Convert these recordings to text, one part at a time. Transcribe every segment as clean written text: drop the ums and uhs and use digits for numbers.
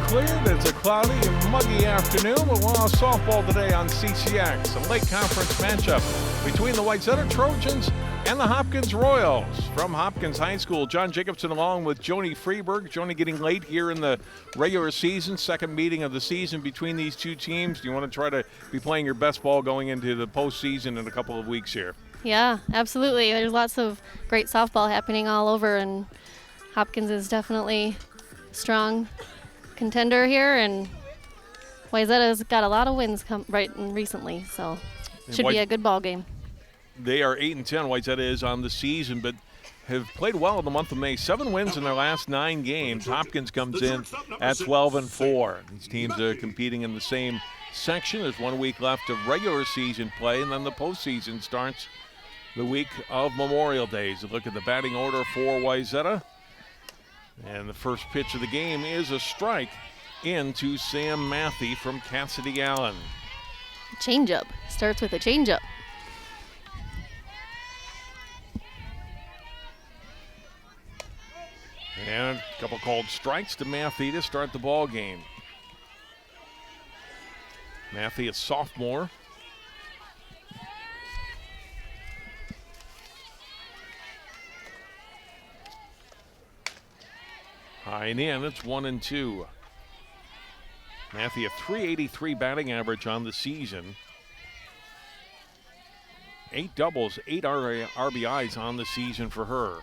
cleared. It's a cloudy and muggy afternoon, but we'll have softball today on CCX. A late conference matchup between the Wayzata Trojans and the Hopkins Royals. From Hopkins High School, John Jacobson along with Joni Freeberg. Joni getting late here in the regular season, second meeting of the season between these two teams. Do you want to try to be playing your best ball going into the postseason in a couple of weeks here? Yeah, absolutely. There's lots of great softball happening all over, and Hopkins is definitely a strong contender here, and Wayzata's got a lot of wins recently, so should be a good ball game. They are 8-10. Wayzata is on the season, but have played well in the month of May. 7 wins in their last 9 games. Hopkins comes in at 12-4. These teams are competing in the same section. There's 1 week left of regular season play, and then the postseason starts the week of Memorial Day. So look at the batting order for Wayzata. And the first pitch of the game is a strike into Sam Matthey from Cassidy Allen. Changeup. Starts with a changeup. And a couple called strikes to Matthey to start the ball game. Matthey, a sophomore. High and in, it's 1-2. Matthey, a .383 batting average on the season. 8 doubles, 8 RBIs on the season for her.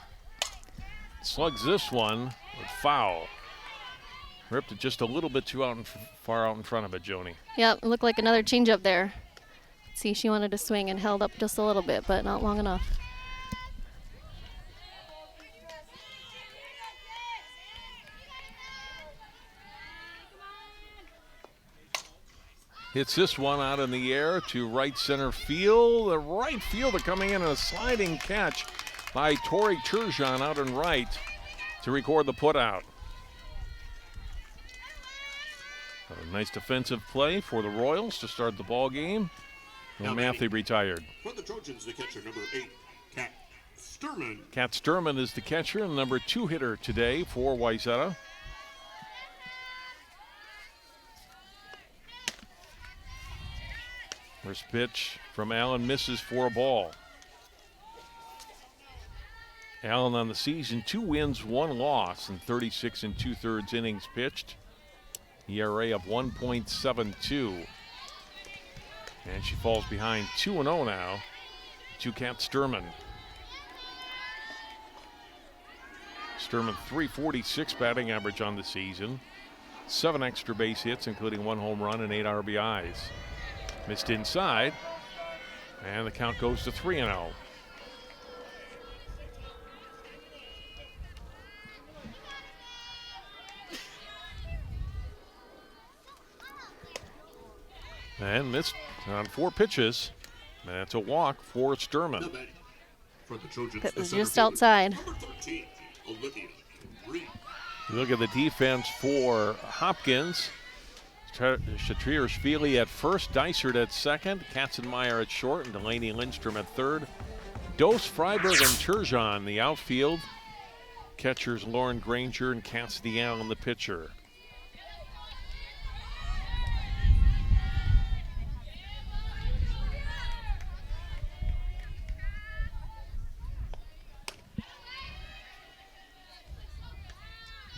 Slugs this one with foul. Ripped it just a little bit too far out in front of it, Joni. Yep, it looked like another changeup there. See, she wanted to swing and held up just a little bit, but not long enough. Hits this one out in the air to right center field. The right fielder coming in a sliding catch by Tori Turgeon out in right to record the putout. A nice defensive play for the Royals to start the ball game. And Matthey retired. For the Trojans, the catcher, number 8, Kat Sturman. Kat Sturman is the catcher and number 2 hitter today for Wayzata. First pitch from Allen misses for a ball. Allen on the season, 2 wins, 1 loss in 36 2/3 innings pitched. ERA of 1.72. And she falls behind 2-0 now to Kat Sturman. Sturman, .346 batting average on the season. 7 extra base hits, including 1 home run and 8 RBIs. Missed inside, and the count goes to 3-0. And missed on 4 pitches. And that's a walk for Sturman. For the Trojans, That was just outside. number 13, Olivia Reed. You look at the defense for Hopkins. Shatrier Shvili at first, Dysert at second, Katzenmeyer at short, and Delaney Lindstrom at third. Dose, Freiberg, and Turgeon the outfield. Catchers Lauren Granger and Cassidy Allen the pitcher.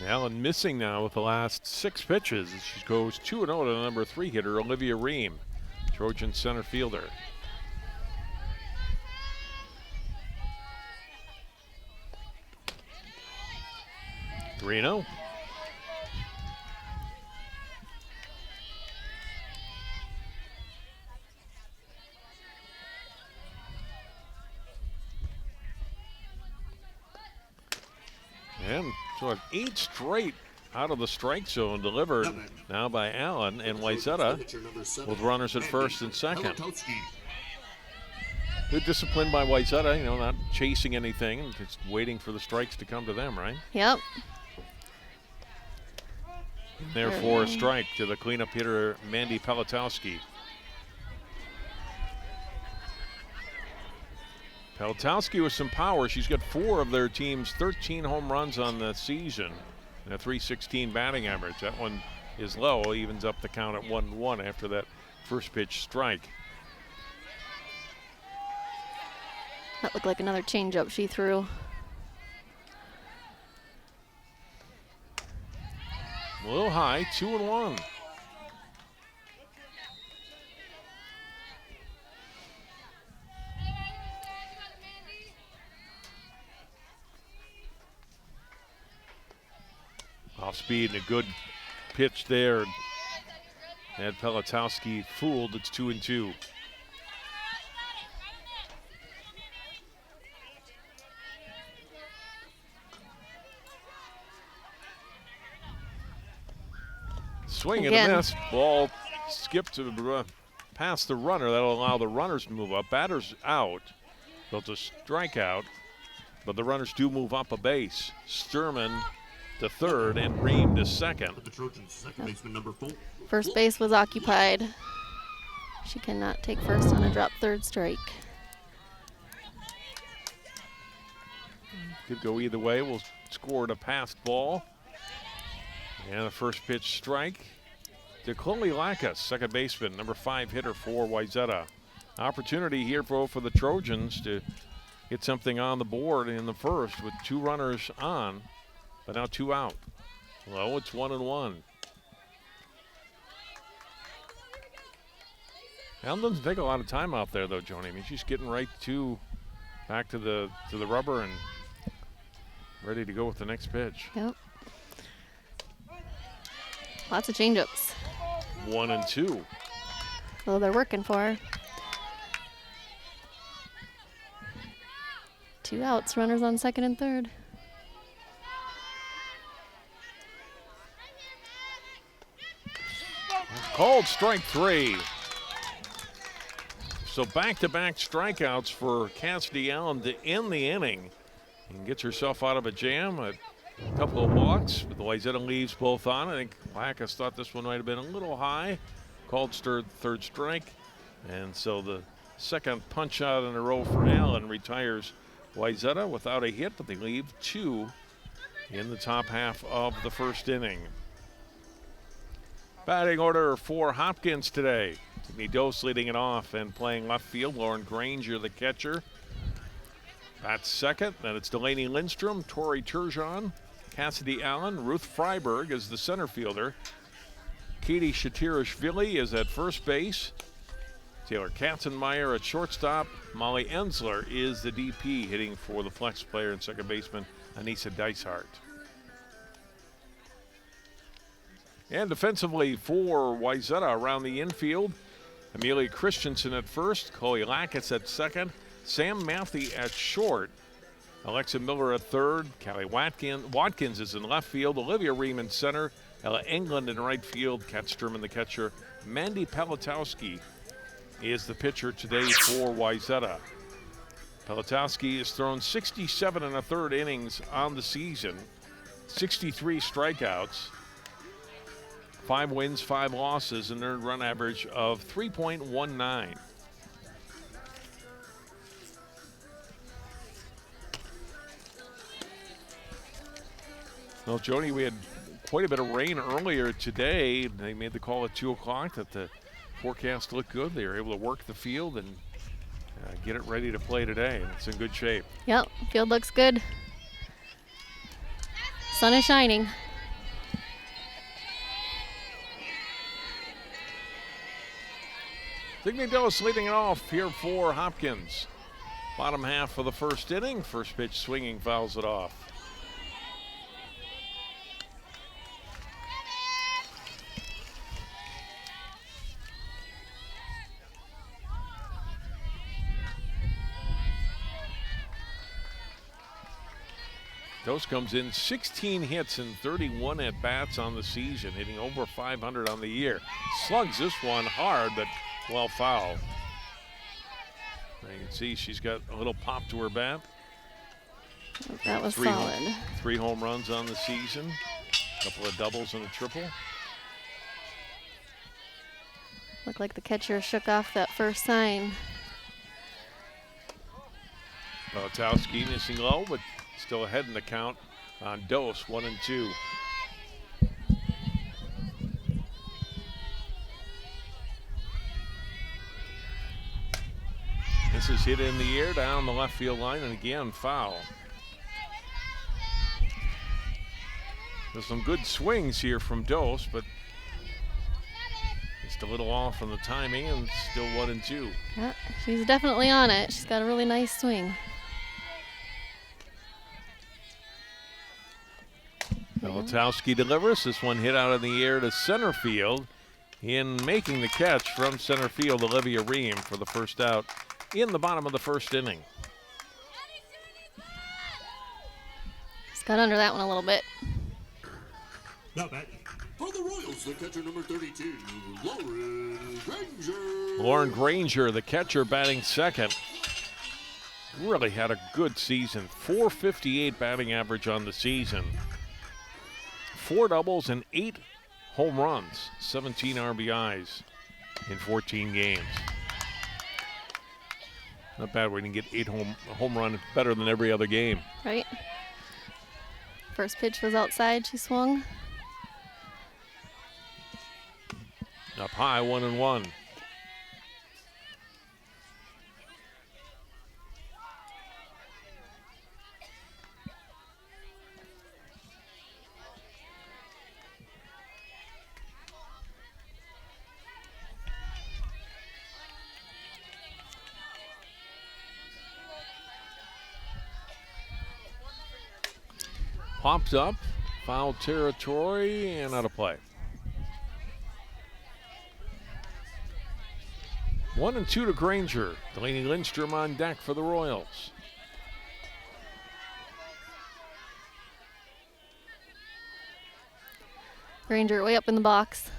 Allen missing now with the last 6 pitches. She goes 2-0 to the number 3 hitter, Olivia Ream, Trojan center fielder. Reno. And so 8 straight out of the strike zone delivered now by Allen and Wayzata with runners at first and second. Good discipline by Wayzata, not chasing anything, just waiting for the strikes to come to them, right? Yep. Therefore, a strike to the cleanup hitter, Mandy Pelotowski. Pelotowski with some power. She's got 4 of their team's 13 home runs on the season and a .316 batting average. That one is low. Evens up the count at 1-1 after that first pitch strike. That looked like another changeup she threw. A little high, 2-1. Off speed and a good pitch there. Had Pelotowski fooled. It's 2-2. Swing and a miss. Ball skipped to past the runner. That'll allow the runners to move up. Batter's out. Built a strikeout, but the runners do move up a base. Sturman to third and Ream to second. The Trojans, second baseman number 4. First base was occupied. She cannot take first on a drop third strike. Could go either way. We'll score a passed ball. And the first pitch strike to Chloe Lackas, second baseman, number 5 hitter for Wayzata. Opportunity here for the Trojans to get something on the board in the first with 2 runners on, but now 2 out. Low, it's 1-1. Allen doesn't take a lot of time out there though, Joni. I mean, she's getting right back to the rubber and ready to go with the next pitch. Yep. Lots of changeups. 1-2. Well, they're working for her. 2 outs, runners on second and third. Called strike 3. So back-to-back strikeouts for Cassidy Allen to end the inning. And gets herself out of a jam. A couple of walks, but the Wayzata leaves both on. I think Lackas thought this one might have been a little high. Called third strike. And so the second punch out in a row for Allen retires Wayzata without a hit, but they leave 2 in the top half of the first inning. Batting order for Hopkins today. Tiffany Dose leading it off and playing left field. Lauren Granger, the catcher. That's second. Then it's Delaney Lindstrom, Tori Turgeon, Cassidy Allen, Ruth Freiberg is the center fielder. Katie Shatirashvili is at first base. Taylor Katzenmeyer at shortstop. Molly Ensler is the DP, hitting for the flex player and second baseman Anissa Dysart. And defensively for Wayzata around the infield, Amelia Christensen at first, Chloe Lackas at second, Sam Matthew at short, Alexa Miller at third, Callie Watkins is in left field, Olivia Ream in center, Ella England in right field, Kat Sturman the catcher, Mandy Pelotowski is the pitcher today for Wayzata. Pelotowski has thrown 67 1/3 innings on the season, 63 strikeouts, 5 wins, 5 losses, an earned run average of 3.19. Well, Joni, we had quite a bit of rain earlier today. They made the call at 2 o'clock that the forecast looked good. They were able to work the field and get it ready to play today. It's in good shape. Yep, field looks good. Sun is shining. Dignidos leading it off here for Hopkins. Bottom half of the first inning. First pitch swinging, fouls it off. Dose comes in 16 hits and 31 at-bats on the season, hitting over 500 on the year. Slugs this one hard, but well fouled. You can see she's got a little pop to her bat. That was solid. 3 home runs on the season, a couple of doubles and a triple. Looked like the catcher shook off that first sign. Pelotowski missing low, but still ahead in the count on Dose, 1-2. pass is hit in the air down the left field line, and again, foul. There's some good swings here from Dose, but just a little off on the timing, and still 1-2. Yeah, she's definitely on it. She's got a really nice swing. Pelatowski delivers. This one hit out in the air to center field. In making the catch from center field, Olivia Ream for the first out in the bottom of the first inning. Just got under that one a little bit. Now back for the Royals, the catcher number 32, Lauren Granger. Lauren Granger, the catcher, batting second. Really had a good season. .458 batting average on the season. 4 doubles and 8 home runs, 17 RBIs in 14 games. Not bad when you can get 8 home run, better than every other game. Right. First pitch was outside. She swung. Up high, 1-1. Popped up, foul territory, and out of play. 1-2 to Granger. Delaney Lindstrom on deck for the Royals. Granger way up in the box.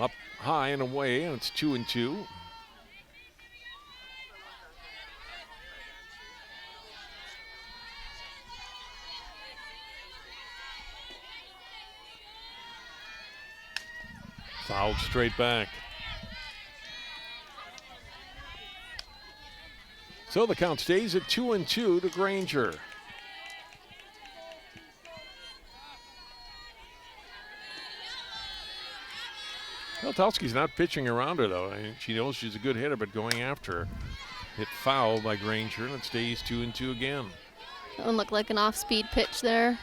Up high and away, and it's 2-2. Fouled straight back. So the count stays at 2-2 to Granger. Pelatowski's not pitching around her, though. She knows she's a good hitter, but going after her. Hit foul by Granger, and it stays 2-2 again. That one looked like an off-speed pitch there.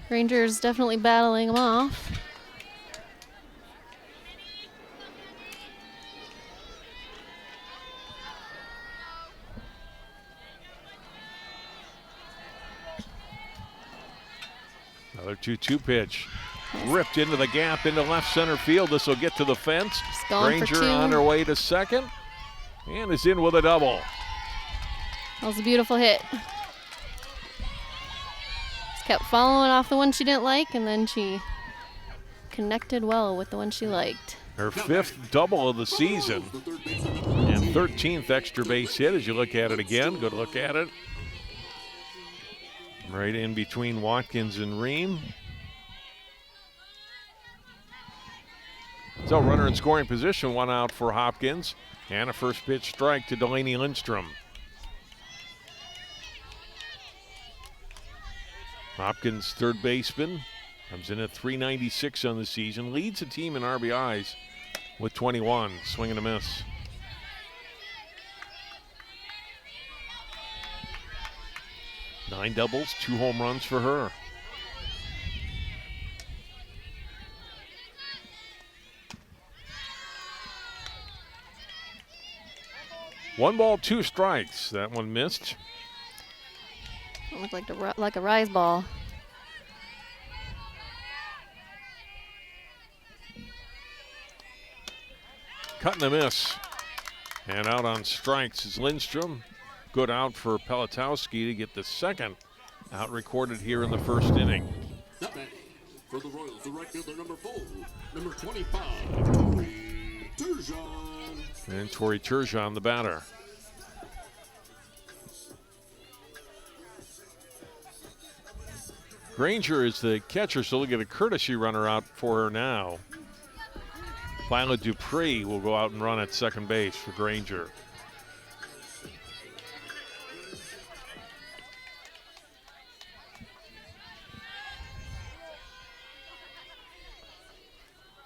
Granger's definitely battling him off. Another 2-2 pitch. Ripped into the gap into left center field. This will get to the fence. Granger on her way to second and is in with a double. That was a beautiful hit. Just kept following off the one she didn't like, and then she connected well with the one she liked. Her 5th double of the season and 13th extra base hit as you look at it again. Good look at it. Right in between Watkins and Ream. So runner in scoring position, 1 out for Hopkins, and a first pitch strike to Delaney Lindstrom. Hopkins, third baseman, comes in at .396 on the season, leads the team in RBIs with 21, swing and a miss. Nine doubles, 2 home runs for her. One ball, 2 strikes. That one missed. It looked like a rise ball. Cut and a miss. And out on strikes is Lindstrom. Good out for Pelatowski to get the second out recorded here in the first inning. That man for the Royals, the right fielder number 4, number 25, Tori Turgeon. And Tori Turgeon, the batter. Granger is the catcher, so we'll get a courtesy runner out for her now. Violet Dupree will go out and run at second base for Granger.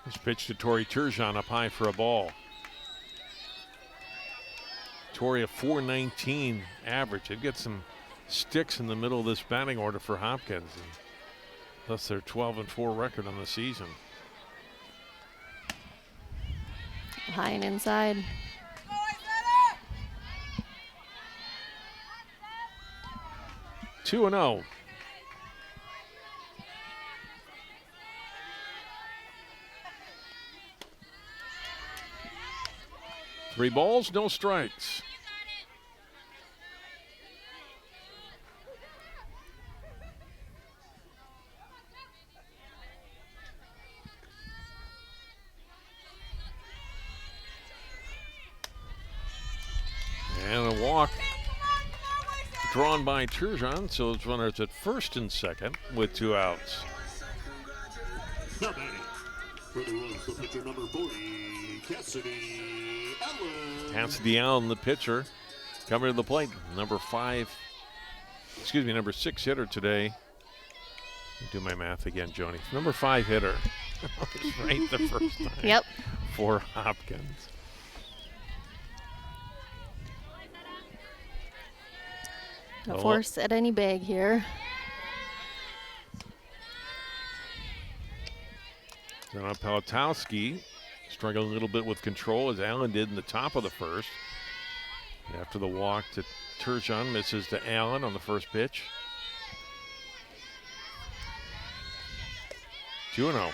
This First pitch to Tori Turgeon up high for a ball. Tori a .419 average. They've got some sticks in the middle of this batting order for Hopkins. And thus their 12-4 record on the season. High and inside. Two and 0. Three balls, no strikes. And a walk drawn by Turgeon, so it's runners at first and second with 2 outs. Now batting for the Royals, the pitcher number 40, Cassidy Allen. Cassidy Allen, the pitcher, coming to the plate. Number 6 hitter today. Let me do my math again, Joni. Number 5 hitter. It's right the first time. Yep. For Hopkins. A force at any bag here. Now Palatowski struggling a little bit with control as Allen did in the top of the first. After the walk to Turgeon, misses to Allen on the first pitch. 2-0.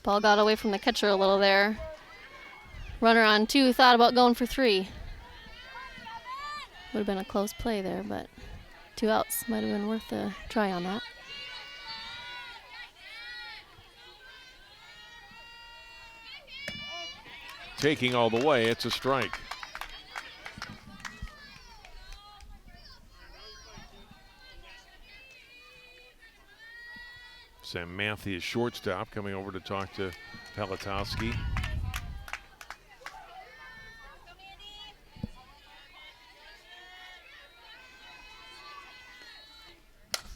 Ball got away from the catcher a little there. Runner on 2, thought about going for 3. Would have been a close play there, but 2 outs might have been worth a try on that. Taking all the way, it's a strike. Sam Matthews, shortstop, coming over to talk to Palatowski.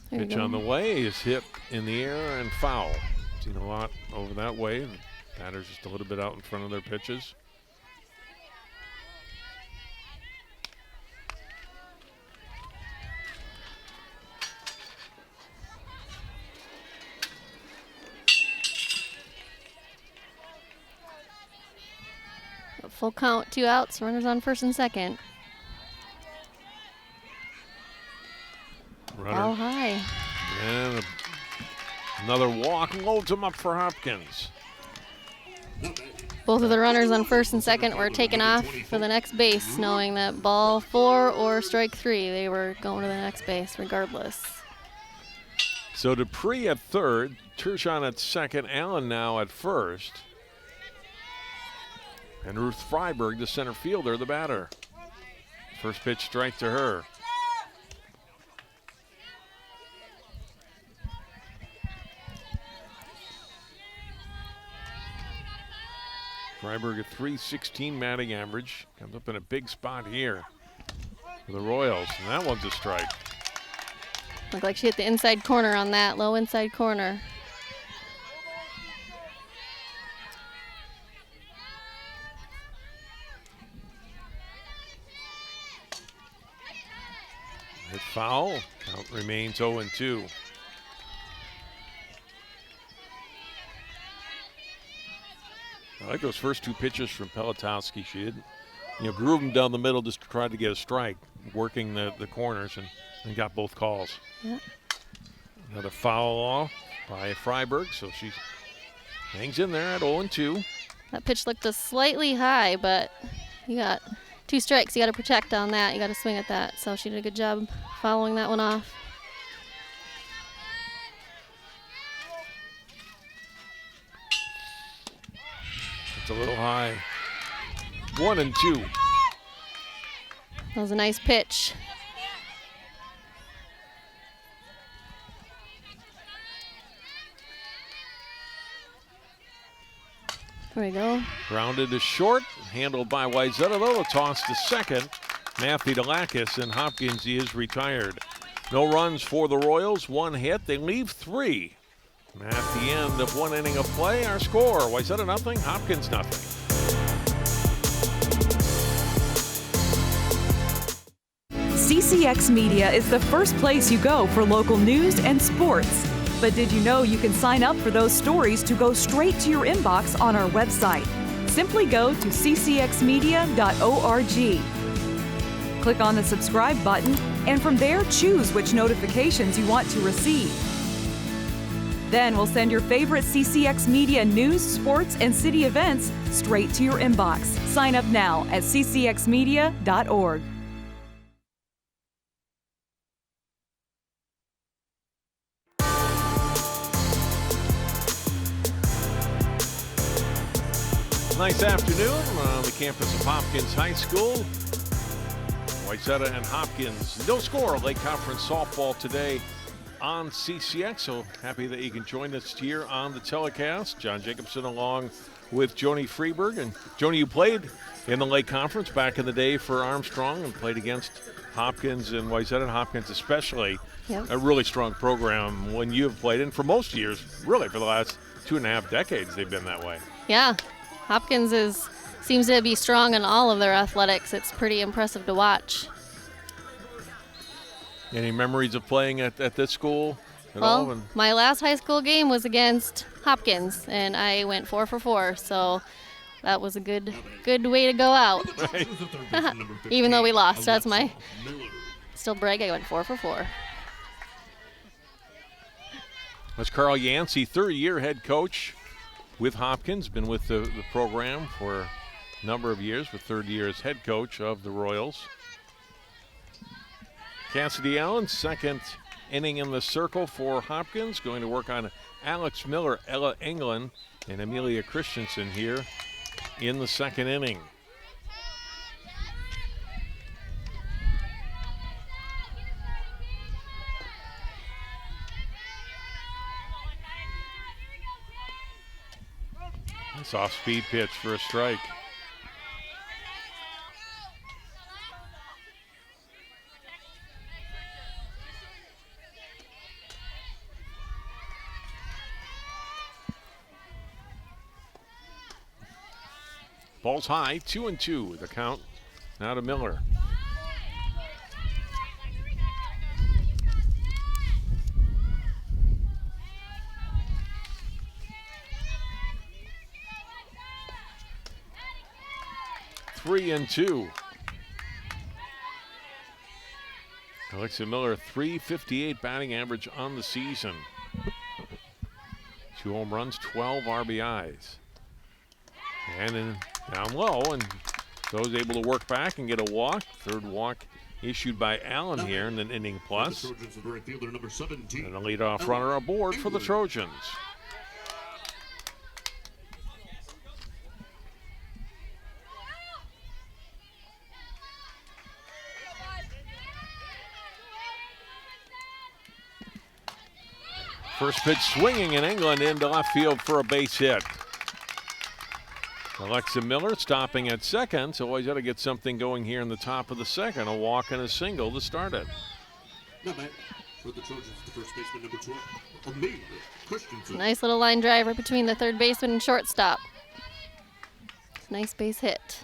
Pitch on the way is hit in the air and foul. Seen a lot over that way. Batter's just a little bit out in front of their pitches. A full count, 2 outs, runners on first and second. Ball high. And another walk loads him up for Hopkins. Both of the runners on first and second were taken off for the next base, knowing that ball 4 or strike 3, they were going to the next base regardless. So Dupree at third, Turgeon at second, Allen now at first. And Ruth Freiberg, the center fielder, the batter. First pitch strike to her. Freiberg at .316 batting average. Comes up in a big spot here for the Royals, and that one's a strike. Looked like she hit the inside corner on that, low inside corner. Hit foul. Count remains 0-2. I like those first 2 pitches from Palatowski. She did, groove them down the middle just to try to get a strike, working the corners, and got both calls. Yeah. Another foul off by Freiberg, so she hangs in there at 0-2. That pitch looked just slightly high, but you got 2 strikes. You got to protect on that. You got to swing at that. So she did a good job following that one off. It's a little high. 1-2. That was a nice pitch. There we go. Grounded to short, handled by Wayzata, though. A toss to second. Matthew Delakis, and Hopkins is retired. No runs for the Royals, 1 hit. They leave 3 At the end of one inning of play, our score, Wayzata nothing, Hopkins nothing. CCX Media is the first place you go for local news and sports. But did you know you can sign up for those stories to go straight to your inbox on our website? Simply go to ccxmedia.org. Click on the subscribe button, and from there choose which notifications you want to receive. Then we'll send your favorite CCX Media news, sports, and city events straight to your inbox. Sign up now at ccxmedia.org. Nice afternoon on the campus of Hopkins High School. Wayzata and Hopkins. No score, Lake Conference softball today on CCX. So happy that you can join us here on the telecast. John Jacobson along with Joni Freeberg. And Joni, you played in the Lake Conference back in the day for Armstrong and played against Hopkins and Wayzata and Hopkins especially. Yep. A really strong program when you have played. And for most years, really for the last 2.5 decades, they've been that way. Yeah, Hopkins seems to be strong in all of their athletics. It's pretty impressive to watch. Any memories of playing at this school at all? Well, my last high school game was against Hopkins, and I went 4 for 4, so that was a good way to go out. Right. Even though we lost, that's my still brag. I went 4 for 4. That's Carl Yancey, third-year head coach with Hopkins, been with the program for a number of years, with third year as head coach of the Royals. Cassidy Allen, second inning in the circle for Hopkins, going to work on Alex Miller, Ella England, and Amelia Christensen here in the second inning. Nice off-speed pitch for a strike. Ball's high, 2-2. The count now to Miller. 3-2. Alexa Miller, .358 batting average on the season. 2 home runs, 12 RBIs. And then down low, and so is able to work back and get a walk. Third walk issued by Allen here in an inning plus. And a leadoff runner aboard for the Trojans. First pitch swinging in England into left field for a base hit. Alexa Miller stopping at second, so always got to get something going here in the top of the second. A walk and a single to start it. Now back for the Trojans, the first baseman, number 12, Amelia Christensen. Nice little line drive right between the third baseman and shortstop. Nice base hit.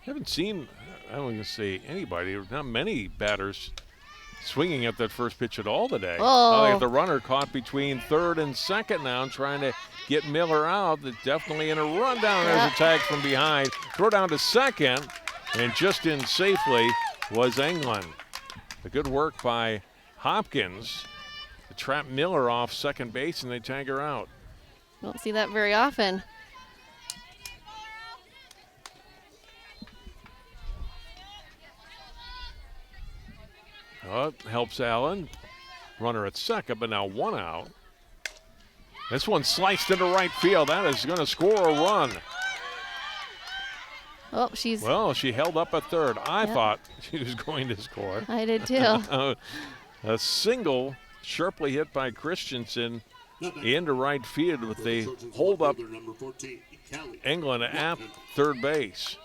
Haven't seen, I don't want to say anybody, not many batters swinging at that first pitch at all today. Oh. They have the runner caught between third and second now, trying to get Miller out. That's definitely in a run down. There's a tag from behind. Throw down to second, and just in safely was England. The good work by Hopkins to trap Miller off second base, and they tag her out. Don't see that very often. Helps Allen. Runner at second, but now 1 out. This one sliced into right field. That is going to score a run. Oh, she's... Well, she held up at third. I thought she was going to score. I did too. A single sharply hit by Christensen into right field, but they hold up England at third base.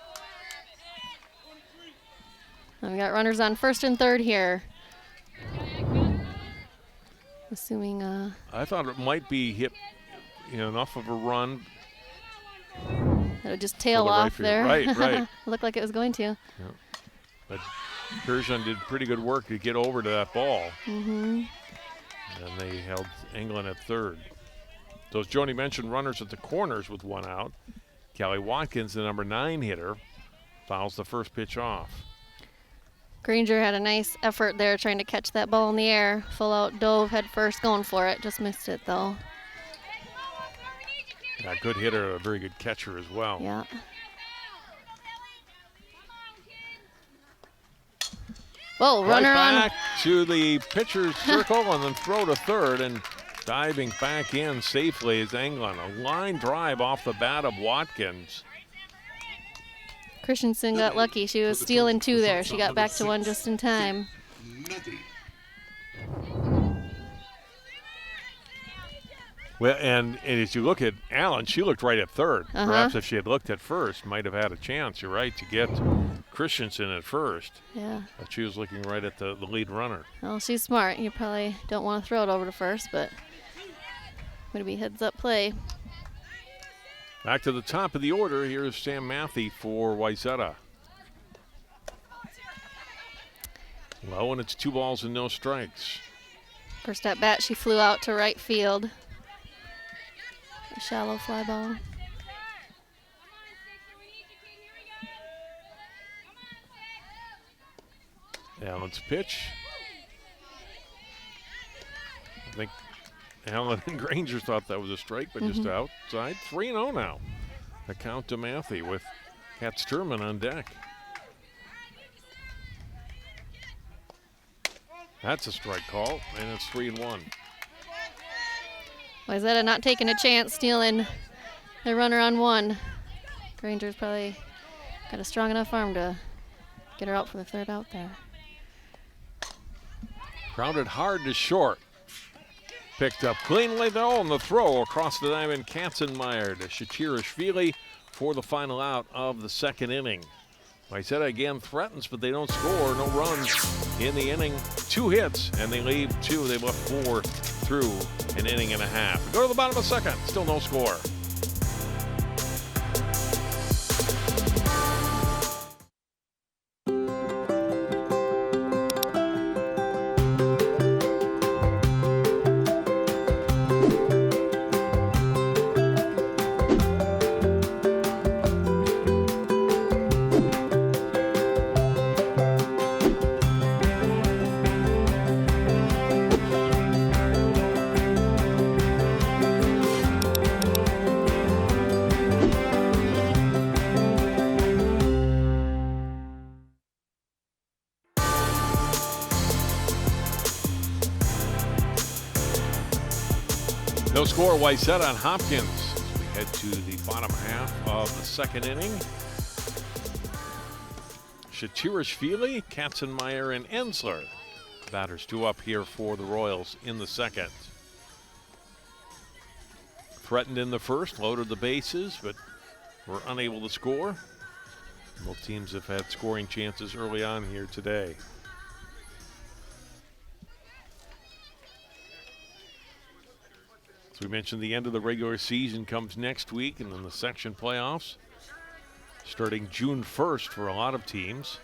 We got runners on first and third here. assuming I thought it might be hit, enough of a run. it would just tail For the right off field. there. Right. Looked like it was going to. But Persian did pretty good work to get over to that ball. Mm-hmm. And they held England at third. Those Joni mentioned runners at the corners with one out. Kelly Watkins, the number 9 hitter, fouls the first pitch off. Granger had a nice effort there trying to catch that ball in the air. Full out dove head first, going for it. Just missed it though. Yeah, good hitter, a very good catcher as well. Yeah. Whoa, Right runner back on. to the pitcher's circle and then throw to third, and diving back in safely is England. A line drive off the bat of Watkins. Christensen got lucky. She was stealing 2 there. She got back to 1 just in time. Nothing. Well, and as you look at Allen, she looked right at third. Perhaps if she had looked at first, might have had a chance, you're right, to get Christensen at first. Yeah. But she was looking right at the lead runner. Well, she's smart. You probably don't want to throw it over to first, but going to be heads-up play. Back to the top of the order, here's Sam Matthew for Wayzata. Low, and it's 2 balls and no strikes. First at bat, she flew out to right field. A shallow fly ball. Allen's pitch. I think Allen and Granger thought that was a strike, but just outside. 3-0 now. The count to Matthew with Kat Sturman on deck. That's a strike call, and it's 3-1. Wayzata not taking a chance, stealing the runner on 1. Granger's probably got a strong enough arm to get her out for the third out there. Grounded hard to short. Picked up cleanly though on the throw across the diamond. Katzenmeyer to Shatirashvili for the final out of the second inning. Wayzata again threatens, but they don't score. No runs in the inning. 2 hits, and they leave 2. They left 4 through an inning and a half. We go to the bottom of the second. Still no score. No score, Wayzata on Hopkins. As we head to the bottom half of the second inning. Shatirashvili, Katzenmeyer, and Ensler. Batters 2 up here for the Royals in the second. Threatened in the first, loaded the bases, but were unable to score. Both teams have had scoring chances early on here today. As we mentioned, the end of the regular season comes next week, and then the section playoffs starting June 1st for a lot of teams.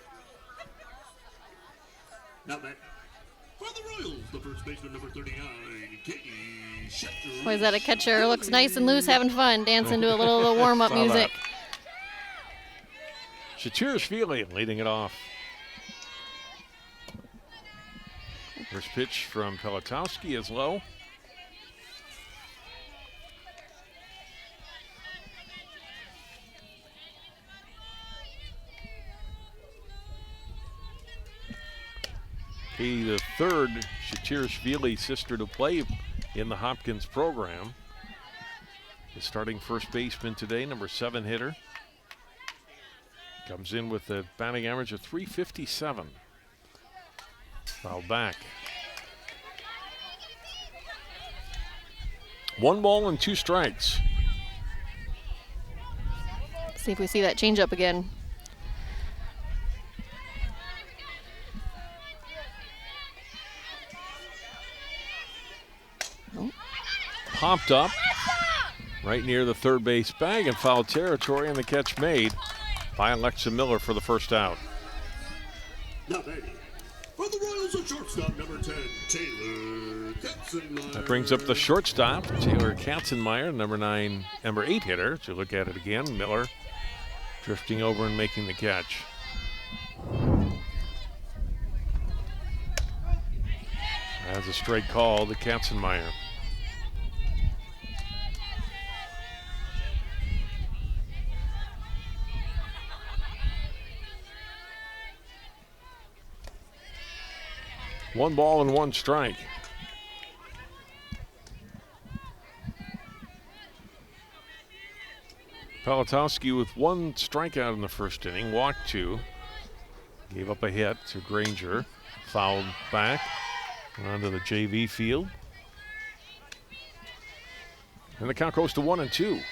Now back for the Royals, the first baseman, number 39, Katie Schechter. Wayzata catcher looks nice and loose, having fun, dancing to a little of the warm-up Saw music. Shatirashvili leading it off. First pitch from Pelatowski is low. Katie, the third Shatirashvili sister to play in the Hopkins program, is starting first baseman today, number 7 hitter. Comes in with a batting average of .357. Fouled back. 1 ball and 2 strikes. See if we see that changeup again. popped up right near the third base bag in foul territory, and the catch made by Alexa Miller for the first out. Now batting for the Royals, a shortstop, number 10, Taylor Katzenmeyer. That brings up the shortstop, Taylor Katzenmeyer, number 8 hitter. So look at it again. Miller drifting over and making the catch. That's a straight call to Katzenmeyer. One ball and one strike. Palatowski with one strikeout in the first inning, walked 2, gave up a hit to Granger, fouled back onto the JV field. And the count goes to 1-2.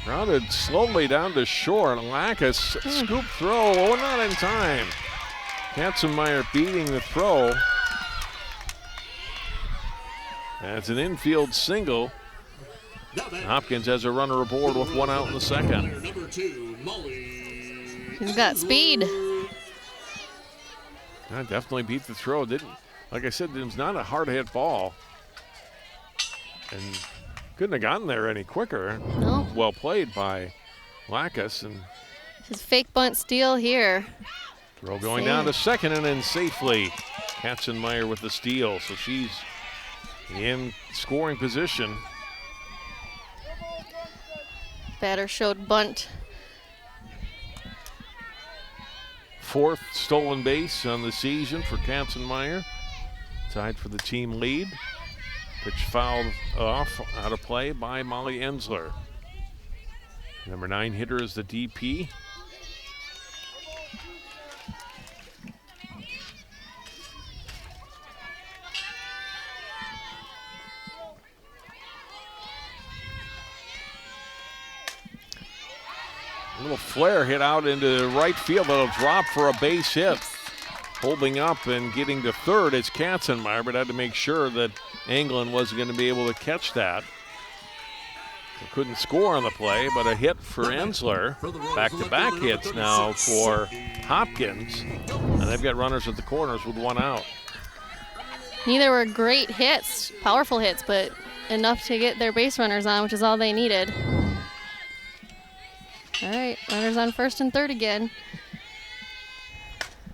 Grounded slowly down to short. Lackas scoop throw. Oh, not in time. Katzenmeyer beating the throw. That's an infield single. Hopkins has a runner aboard with one out in the second. Number 2, Molly. He's got speed. That definitely beat the throw. Like I said, it was not a hard hit ball. And couldn't have gotten there any quicker. No. Well played by Lackas, and Just fake bunt steal here. throw going down to second and in safely. Katzenmeyer with the steal, so she's in scoring position. Batter showed bunt. 4th stolen base on the season for Katzenmeyer. Tied for the team lead. Pitch fouled off, out of play by Molly Ensler. Number 9 hitter is the DP. A little flare hit out into right field. It'll drop for a base hit. Holding up and getting to third is Katzenmeyer, but had to make sure that Anglin wasn't going to be able to catch that. So couldn't score on the play, but a hit for Ensler. Back-to-back hits now for Hopkins. And they've got runners at the corners with one out. Neither were great hits, powerful hits, but enough to get their base runners on, which is all they needed. All right, runners on first and third again.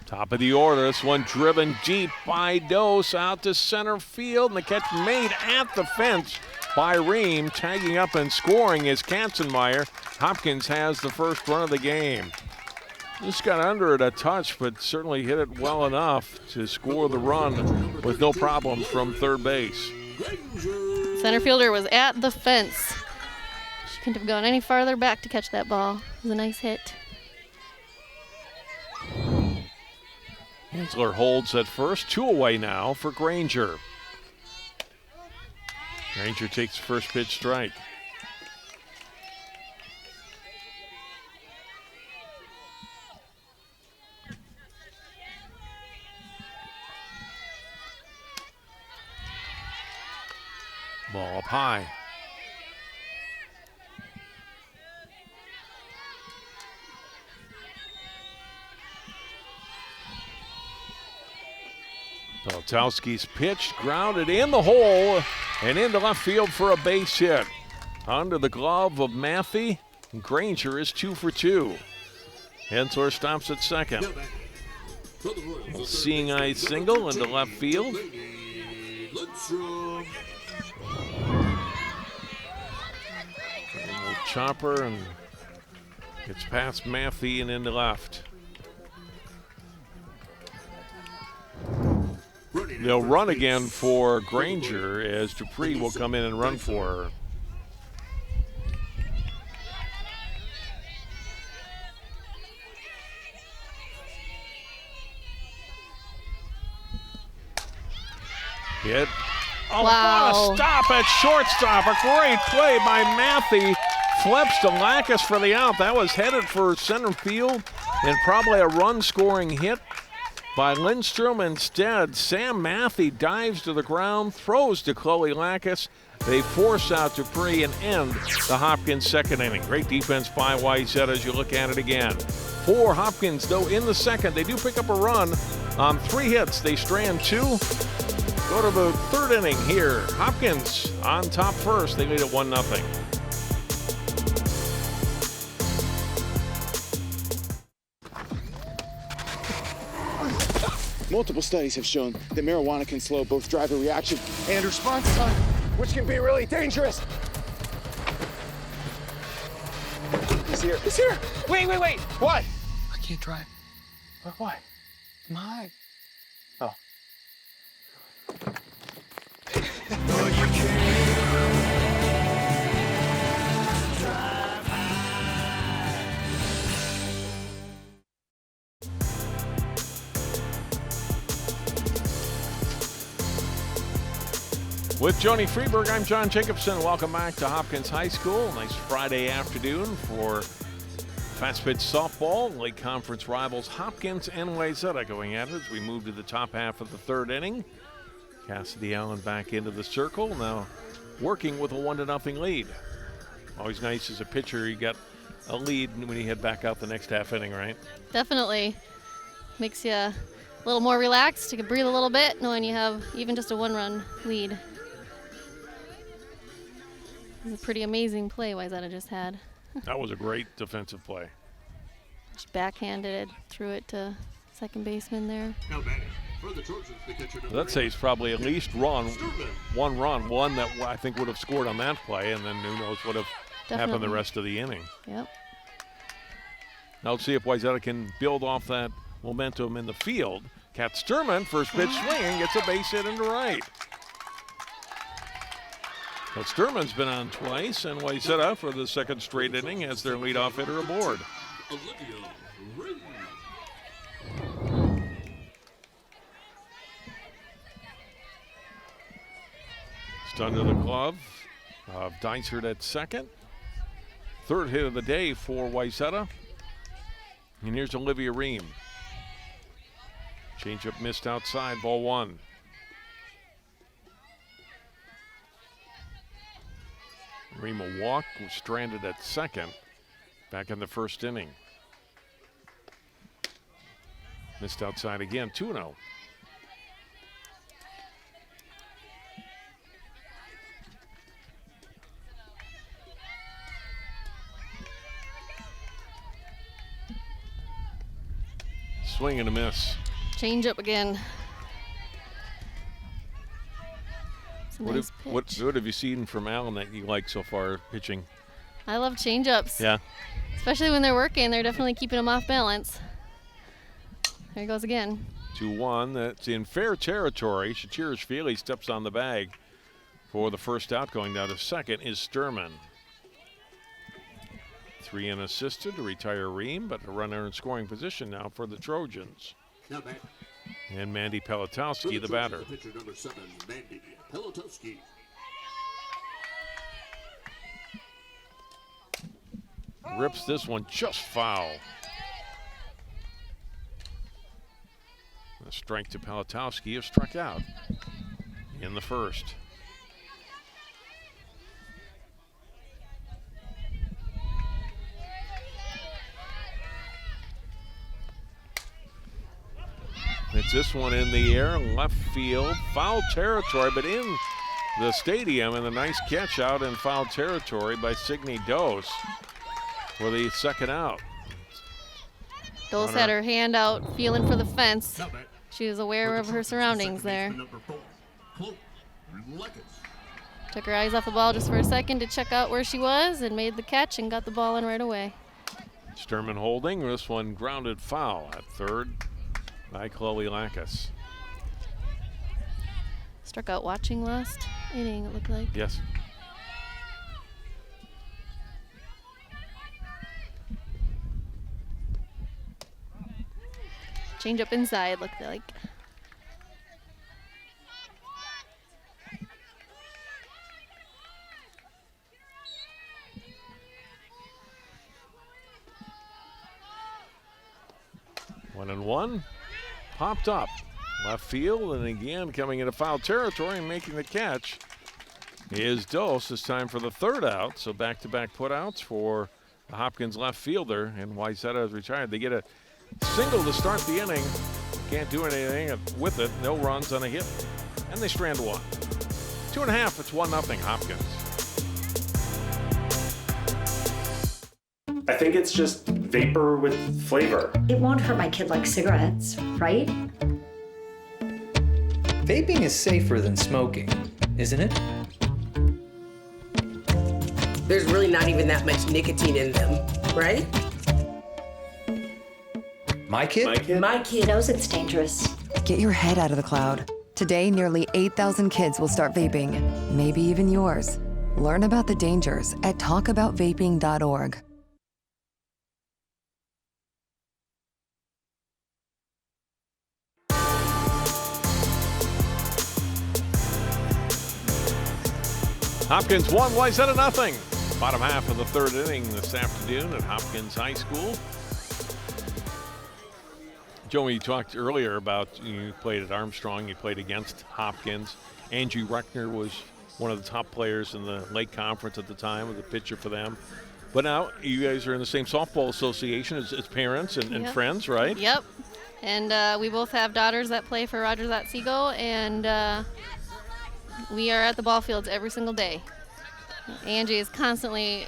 Top of the order, this one driven deep by Dose out to center field, and the catch made at the fence by Ream. Tagging up and scoring is Katzenmeyer. Hopkins has the first run of the game. Just got under it a touch, but certainly hit it well enough to score the run with no problem from third base. Center fielder was at the fence. She couldn't have gone any farther back to catch that ball. It was a nice hit. Ensler holds at first, 2 away now for Granger. Granger takes first pitch strike. Ball up high. Palatowski's pitch grounded in the hole and into left field for a base hit. Under the glove of Matthey, Granger is 2 for 2. Ensler stops at second. Seeing eye single into left field. Chopper and gets past Matthey and into left. They'll run again for Granger as Dupree will come in and run for her. Hit. Oh, Wow. What a stop at shortstop. A great play by Matthey. flips to Lacus for the out. That was headed for center field and probably a run-scoring hit by Lindstrom. Instead, Sam Matthey dives to the ground, throws to Chloe Lacus. They force out Dupree and end the Hopkins second inning. Great defense by Wayzata as you look at it again. For Hopkins, though, in the second, they do pick up a run on 3 hits. They strand 2. Go to the third inning here. Hopkins on top first. They lead at 1-0. Multiple studies have shown that marijuana can slow both driver reaction and response time, which can be really dangerous. He's here. He's here. Wait. What? I can't drive. Why? My. Oh. With Joni Freeberg, I'm John Jacobson. Welcome back to Hopkins High School. Nice Friday afternoon for fast pitch softball. Lake Conference rivals Hopkins and Wayzata going at it as we move to the top half of the third inning. Cassidy Allen back into the circle, now working with a 1-0 lead. Always nice as a pitcher, you got a lead when you head back out the next half inning, right? Definitely. Makes you a little more relaxed. You can breathe a little bit knowing you have even just a 1-run lead. It was a pretty amazing play Wayzata just had. That was a great defensive play. Just backhanded it, threw it to second baseman there. Now batting for the Trojans, the catcher number Let's say he's probably at least one that I think would have scored on that play, and then who knows what have happened the rest of the inning. Yep. Now let's see if Wayzata can build off that momentum in the field. Kat Sturman, first pitch swinging, gets a base hit into right. Well, Sturman's been on twice, and Wayzata for the second straight inning has their leadoff hitter aboard. Olivia Ray. Stunned to the glove of Dysert at second. Third hit of the day for Wayzata. And here's Olivia Ream. Changeup missed outside, ball 1. Ream a walk, was stranded at second back in the first inning. Missed outside again, 2-0. Swing and a miss. Change up again. It's a nice pitch. What have you seen from Allen that you like so far pitching? I love change-ups. Yeah. Especially when they're working, they're definitely keeping them off balance. There he goes again. 2-1. That's in fair territory. Shakira Feely steps on the bag for the first out. Going down to second is Sturman. 3 unassisted to retire Ream, but a runner in scoring position now for the Trojans. Now back. And Mandy Pelotowski, the Trojans, batter. the pitcher number 7, Mandy Pelotowski. Rips this one just foul. A strike to Pelotowski, who struck out in the first. It's this one in the air, left field, foul territory, but in the stadium, and a nice catch out in foul territory by Signe Dose for the second out. Dose had her hand out, feeling for the fence. Now back. She was aware of her surroundings there. Number 4, Chloe Lacus. Took her eyes off the ball just for a second to check out where she was and made the catch and got the ball in right away. Sturman holding, this one grounded foul at third by Chloe Lacus. Struck out watching last inning, it looked like. Yes. Change up inside, looked like. 1-1. Popped up. Left field, and again coming into foul territory and making the catch is Dose. It's time for the third out, so back-to-back putouts for the Hopkins left fielder, and Wayzata is retired. They get a single to start the inning. Can't do anything with it. No runs on a hit, and they strand one. 2.5, it's 1-0 Hopkins. I think it's just vapor with flavor. It won't hurt my kid like cigarettes, right? Vaping is safer than smoking, isn't it? There's really not even that much nicotine in them, right? My kid? My kid Knows it's dangerous. Get your head out of the cloud. Today, nearly 8,000 kids will start vaping, maybe even yours. Learn about the dangers at talkaboutvaping.org. Hopkins 1, Wayzata 0. Bottom half of the third inning this afternoon at Hopkins High School. Joey, you talked earlier about you played at Armstrong, you played against Hopkins. Angie Reckner was one of the top players in the Lake Conference at the time, was a pitcher for them. But now you guys are in the same softball association as parents and friends, right? Yep. And we both have daughters that play for Rogers Otsego, and we are at the ball fields every single day. Angie is constantly,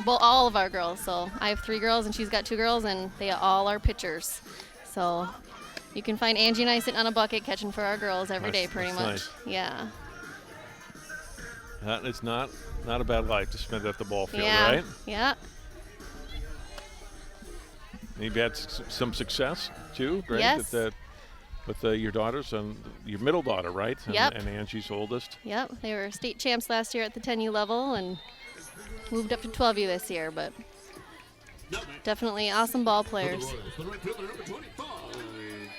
well, all of our girls. So I have 3 girls, and she's got 2 girls, and they all are pitchers. So you can find Angie and I sitting on a bucket catching for our girls every day, pretty much. Nice. Yeah. It's not a bad life to spend at the ball field, Yeah. right? Yeah. You've had some success too, right? Yes. With your daughters and your middle daughter, right? Yep. And Angie's oldest. Yep. They were state champs last year at the 10U level and moved up to 12U this year, but definitely awesome ball players. The right fielder, number 25,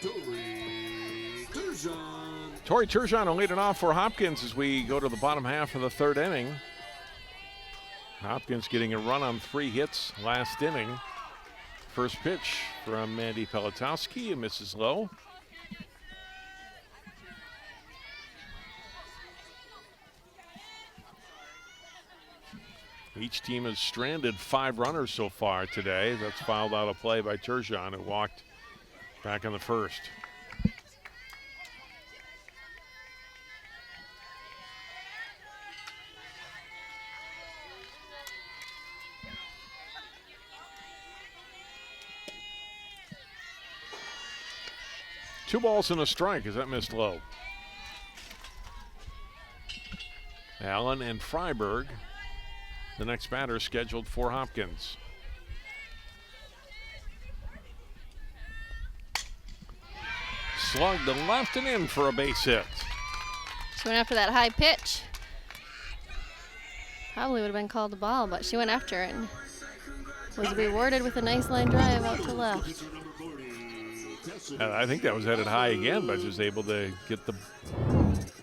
Tori Turgeon. Tori Turgeon will lead it off for Hopkins as we go to the bottom half of the third inning. Hopkins getting a run on 3 hits last inning. First pitch from Mandy Pelotowski and misses low. Each team has stranded 5 runners so far today. That's fouled out of play by Turgeon, who walked back in the first. Two balls and a strike as that missed low. Allen and Freiberg, the next batter scheduled for Hopkins. Slugged to left and in for a base hit. She went after that high pitch. Probably would have been called a ball, but she went after it and was rewarded with a nice line drive out to left. And I think that was headed high again, but was able to get the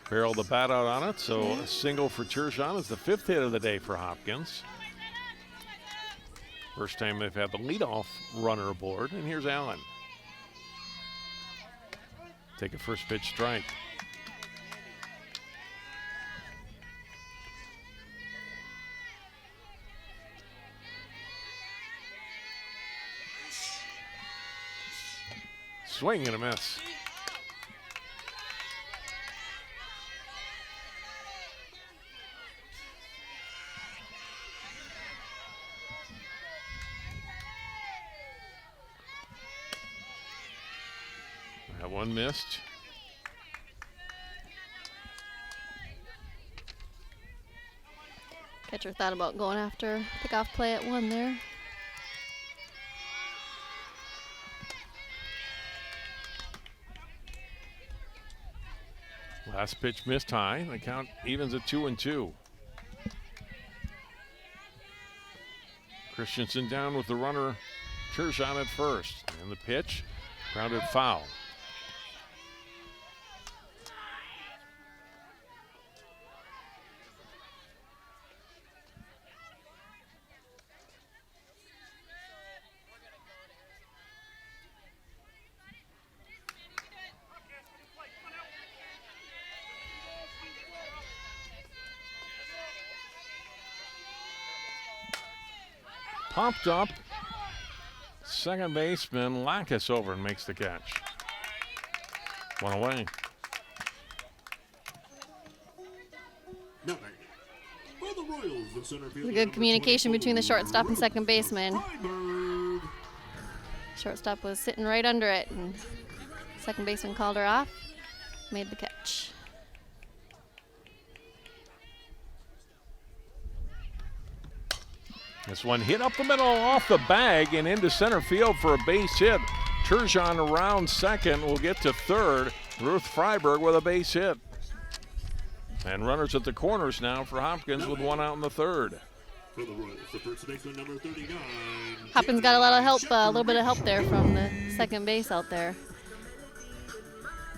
barrel of the bat out on it. So a single for Turgeon is the 5th hit of the day for Hopkins. First time they've had the leadoff runner aboard, and here's Allen. Take a first pitch strike. Swing and a miss. That one missed. Catcher thought about going after pickoff play at 1 there. Last pitch missed high. The count evens at 2-2. Christensen down with the runner Turgeon at first. And the pitch, grounded foul. popped up. Second baseman Lacus over and makes the catch. One away. Now back. For the Royals, the center fielder, Good communication between the shortstop and second baseman. Freiberg. Shortstop was sitting right under it, and second baseman called her off, made the catch. This one hit up the middle off the bag and into center field for a base hit. Turgeon around second will get to third. Ruth Freiberg with a base hit. And runners at the corners now for Hopkins with one out in the third. For the Royals, the first baseman, number 39. Hopkins got a lot of help, a little bit of help there from the second base out there.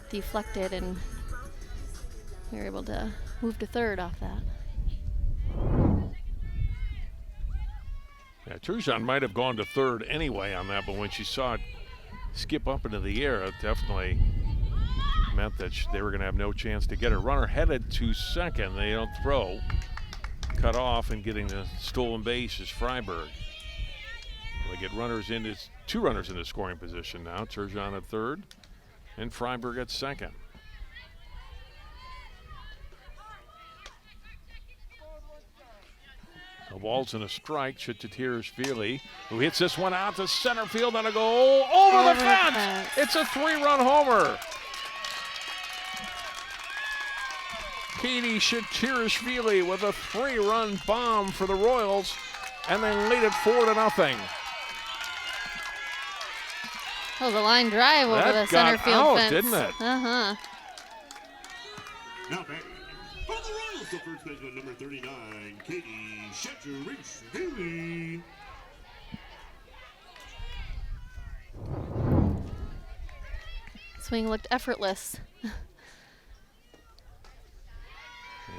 Deflected, and we were able to move to third off that. Yeah, Turgeon might have gone to third anyway on that, but when she saw it skip up into the air, it definitely meant that they were going to have no chance to get her. Runner headed to second. They don't throw. Cut off, and getting the stolen base is Freiberg. They get runners into two runners in the scoring position now. Turgeon at third, and Freiberg at second. A ball's in a strike. Chitatirs-Vili, who hits this one out to center field and a goal over the fence. It's a 3-run homer. Katie Chitatirs-Vili with a 3-run bomb for the Royals, and they lead it 4-0. That was a line drive over the center field out, fence. Didn't it? Uh-huh. Now back. For the Royals, the first baseman, number 39, Katie Chitatirs-Vili. Swing looked effortless.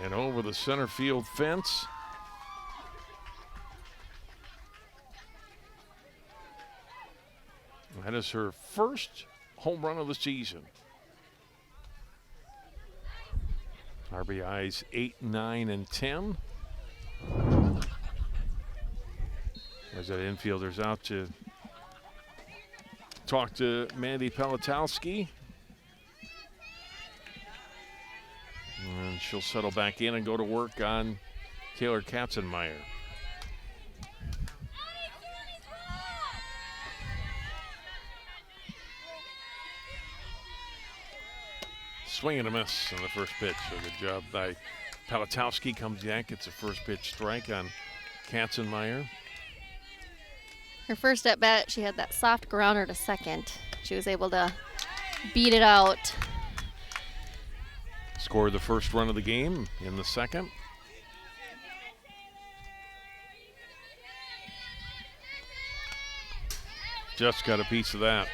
And over the center field fence. That is her first home run of the season. RBIs 8, 9, and 10. As that infielder's out to talk to Mandy Pelotowski. And she'll settle back in and go to work on Taylor Katzenmeyer. Swing and a miss on the first pitch. So good job by Pelotowski. Comes back, gets a first pitch strike on Katzenmeyer. Her first at bat, she had that soft grounder to second. She was able to beat it out. Scored the first run of the game in the second. Just got a piece of that.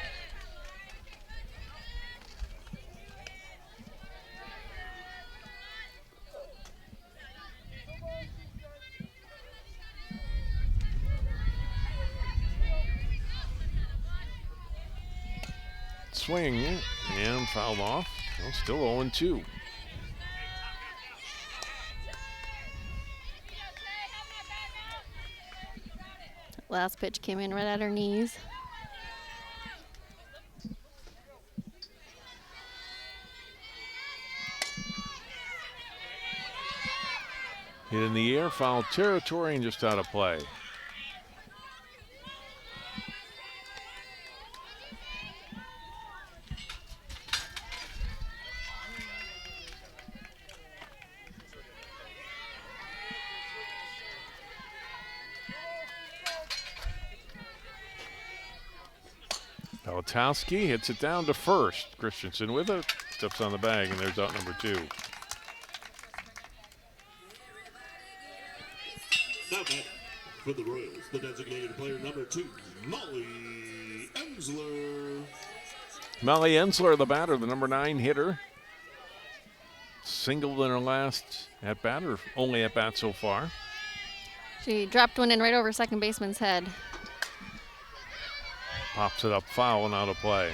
Swing and fouled off. Well, still 0-2. Last pitch came in right at her knees. Hit in the air, foul territory, and just out of play. Pelotowski hits it down to first. Christensen with it, steps on the bag, and there's out number 2. Now back for the Royals, the designated player, number 2, Molly Ensler. Molly Ensler, the batter, the number 9 hitter. Singled in her last at bat, or only at bat so far. She dropped one in right over second baseman's head. Pops it up foul and out of play.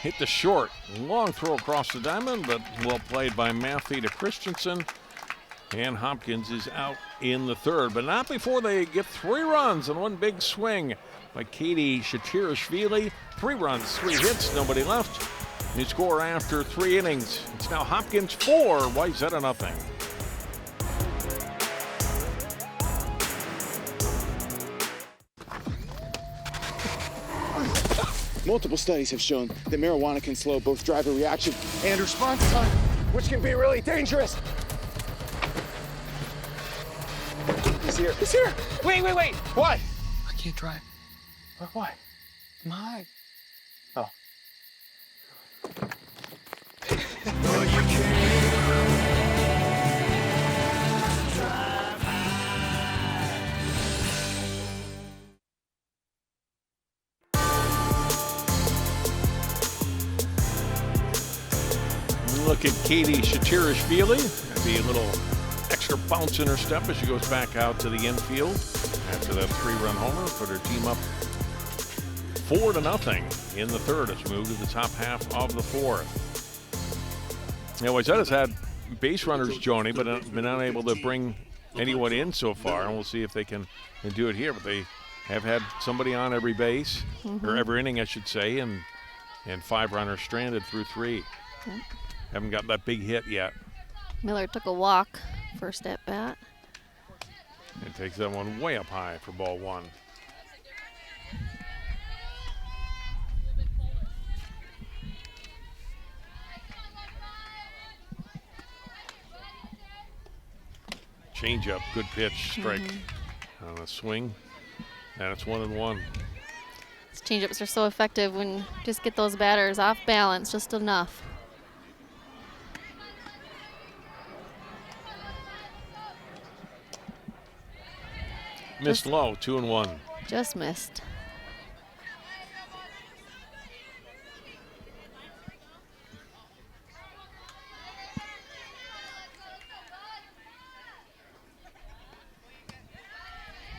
hit the short. Long throw across the diamond, but well played by Maffey to Christensen. And Hopkins is out in the third, but not before they get 3 runs and one big swing by Katie Shatirashvili. 3 runs, 3 hits, nobody left. New score after 3 innings. It's now Hopkins 4, Wayzata nothing. Multiple studies have shown that marijuana can slow both driver reaction and response time, which can be really dangerous. He's here. He's here. Wait. What? I can't drive. Why? My. Oh. Look at Katie Shatirashvili. Maybe a little extra bounce in her step as she goes back out to the infield after that 3-run homer. Put her team up 4-0 in the third as we move to the top half of the fourth. Now, Wayzata's had base runners, Joni, but been unable to bring anyone in so far, and we'll see if they can do it here. But they have had somebody on every base, or every inning, I should say, and 5 runners stranded through 3. Yep. Haven't got that big hit yet. Miller took a walk first at bat. And takes that one way up high for ball 1. Change up, good pitch, strike on a swing, and it's 1-1. These changeups are so effective when you just get those batters off balance just enough. Missed low, 2-1. Just missed.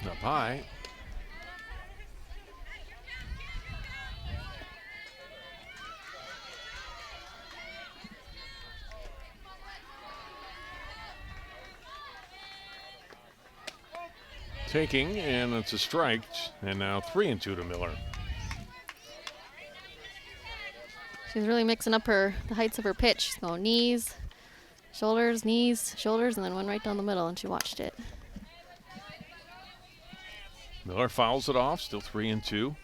Up high. Taking, and it's a strike, and now 3-2 to Miller. She's really mixing up the heights of her pitch. She's going knees, shoulders, and then one right down the middle, and she watched it. Miller fouls it off, still 3-2.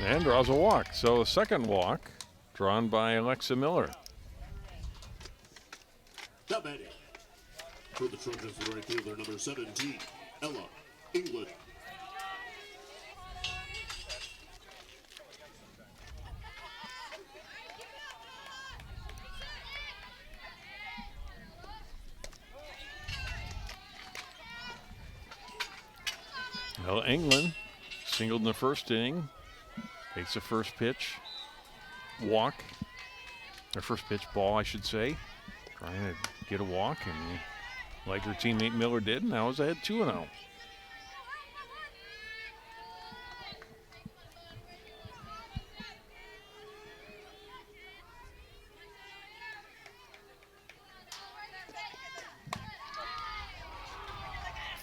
And draws a walk. So the second walk drawn by Alexa Miller. Now batting for the Trojans, the right fielder, number 17, Ella England. Ella England singled in the first inning. Takes the first pitch, walk, or first pitch ball, I should say. Trying to get a walk, and like her teammate Miller did, now is ahead 2-0.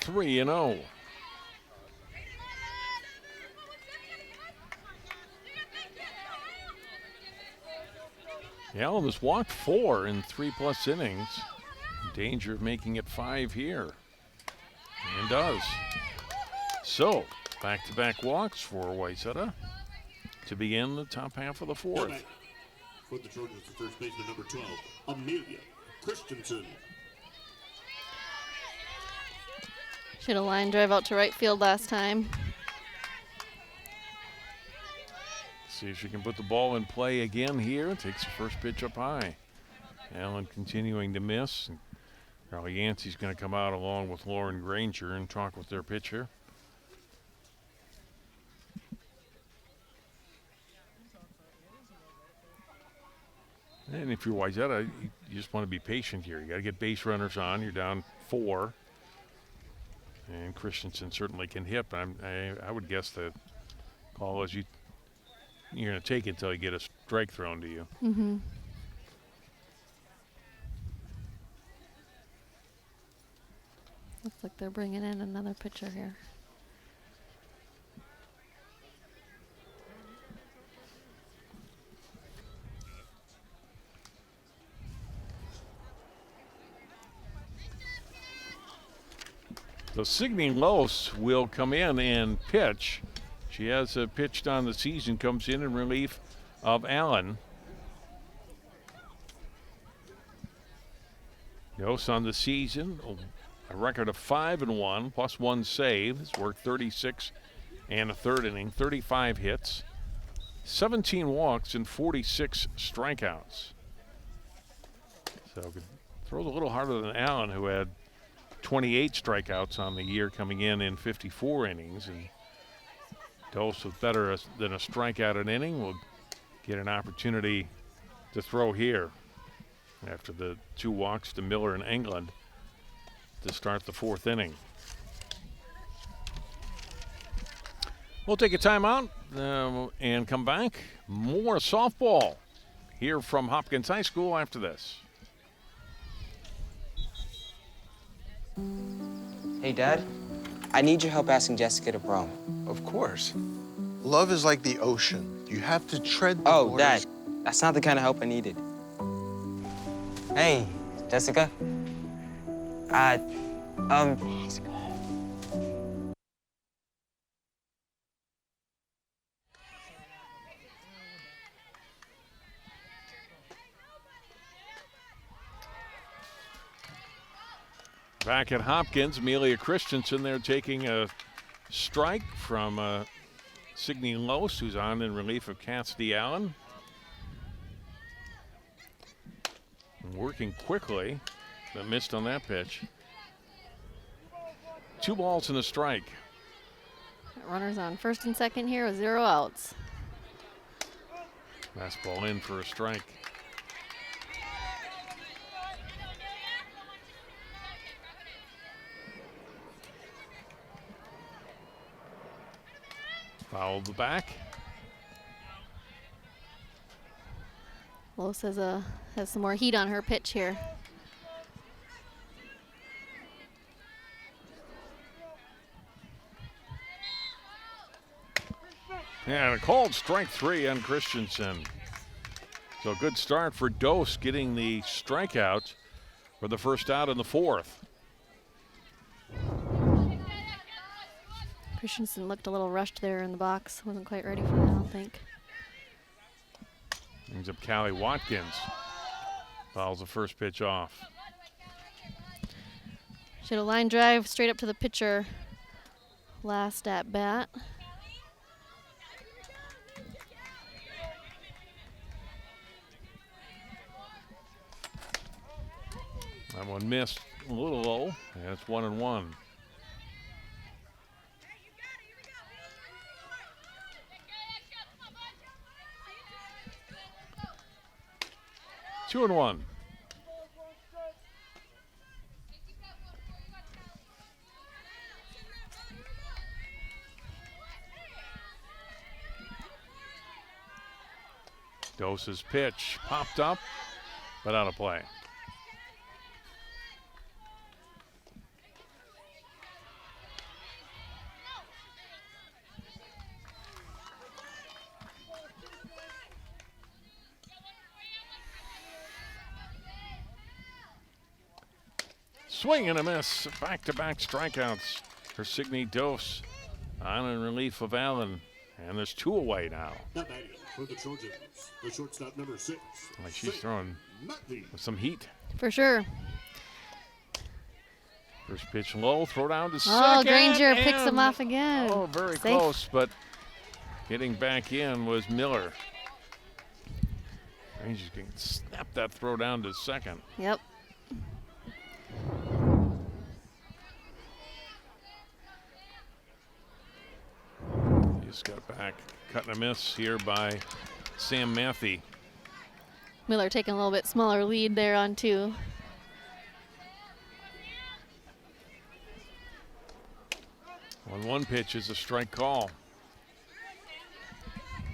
Three and 0. Allen has walked 4 in 3+ innings. Danger of making it 5 here. And does. So, back-to-back walks for Wayzata to begin the top half of the fourth. For the Trojans, the first baseman, number 12, Amelia Christensen. Should have line drive out to right field last time. See if she can put the ball in play again here. Takes the first pitch up high. Allen continuing to miss. Charlie Yancey's going to come out along with Lauren Granger and talk with their pitcher. And if you're Wayzata, you just want to be patient here. You got to get base runners on. You're down 4. And Christensen certainly can hit, but I would guess the call is you're going to take it until you get a strike thrown to you. Mm-hmm. Looks like they're bringing in another pitcher here. So Signe Los will come in and pitch. She has pitched on the season, comes in relief of Allen. Los on the season, a record of 5-1, plus 1 save. Has worked 36 and a third inning, 35 hits, 17 walks, and 46 strikeouts. So throws a little harder than Allen, who had 28 strikeouts on the year, coming in 54 innings. And Dose with better than a strikeout an inning will get an opportunity to throw here after the 2 walks to Miller and England to start the 4th inning. We'll take a timeout and come back. More softball here from Hopkins High School after this. Hey, Dad. I need your help asking Jessica to prom. Of course. Love is like the ocean. You have to tread the waters. Dad, that's not the kind of help I needed. Hey, Jessica. Back at Hopkins, Amelia Christensen there taking a strike from Signe Los, who's on in relief of Cassidy Allen. Working quickly, but missed on that pitch. 2 balls and a strike. Runners on first and second here with 0 outs. Last ball in for a strike. Fouled the back. Los has some more heat on her pitch here. And a called strike 3 on Christensen. So a good start for Dose, getting the strikeout for the first out in the 4th. Christensen looked a little rushed there in the box. Wasn't quite ready for that, I don't think. Brings up Callie Watkins. Fouls the first pitch off. Should a line drive straight up to the pitcher last at bat. That one missed a little low, and it's 1-1. 2-1. Dose's pitch popped up, but out of play. Swing and a miss. Back-to-back strikeouts for Signe Dose on in relief of Allen. And there's 2 away now. Not bad for the Trojans. The shortstop number 6. Like she's throwing with some heat. For sure. First pitch low, throw down to second. Oh, Granger picks him off again. Oh, very Safe. close, but getting back in was Miller. Rangers can snap that throw down to second. Yep. Just got back. Cut and a miss here by Sam Matthey. Miller taking a little bit smaller lead there on 2. On 1 pitch is a strike call.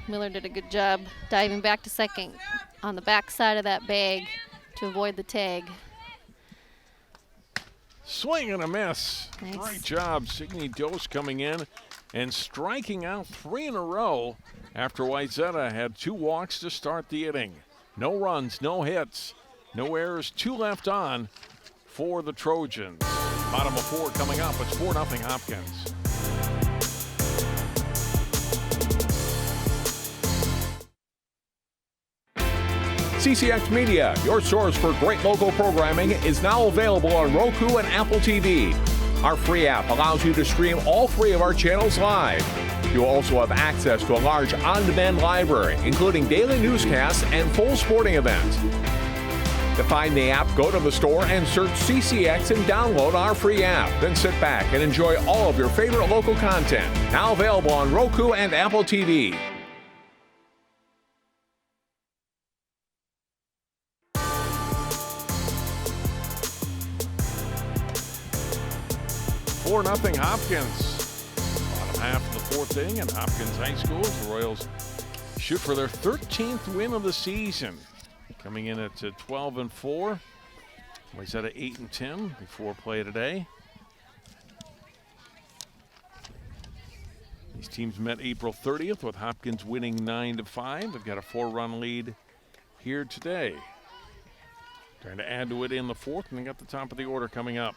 Miller did a good job diving back to second on the back side of that bag to avoid the tag. Swing and a miss. Nice. Great job. Signe Dose coming in and striking out 3 in a row after Wayzata had 2 walks to start the inning. No runs, no hits, no errors, 2 left on for the Trojans. Bottom of 4 coming up. It's 4-0 Hopkins. CCX Media, your source for great local programming, is now available on Roku and Apple TV. Our free app allows you to stream all 3 of our channels live. You also have access to a large on-demand library, including daily newscasts and full sporting events. To find the app, go to the store and search CCX and download our free app. Then sit back and enjoy all of your favorite local content. Now available on Roku and Apple TV. Four nothing Hopkins. Bottom half of the 4th inning in Hopkins High School. The Royals shoot for their 13th win of the season. Coming in at 12-4. Wayzata 8-10 before play today. These teams met April 30th with Hopkins winning 9-5. They've got a 4-run lead here today. Trying to add to it in the 4th, and they got the top of the order coming up.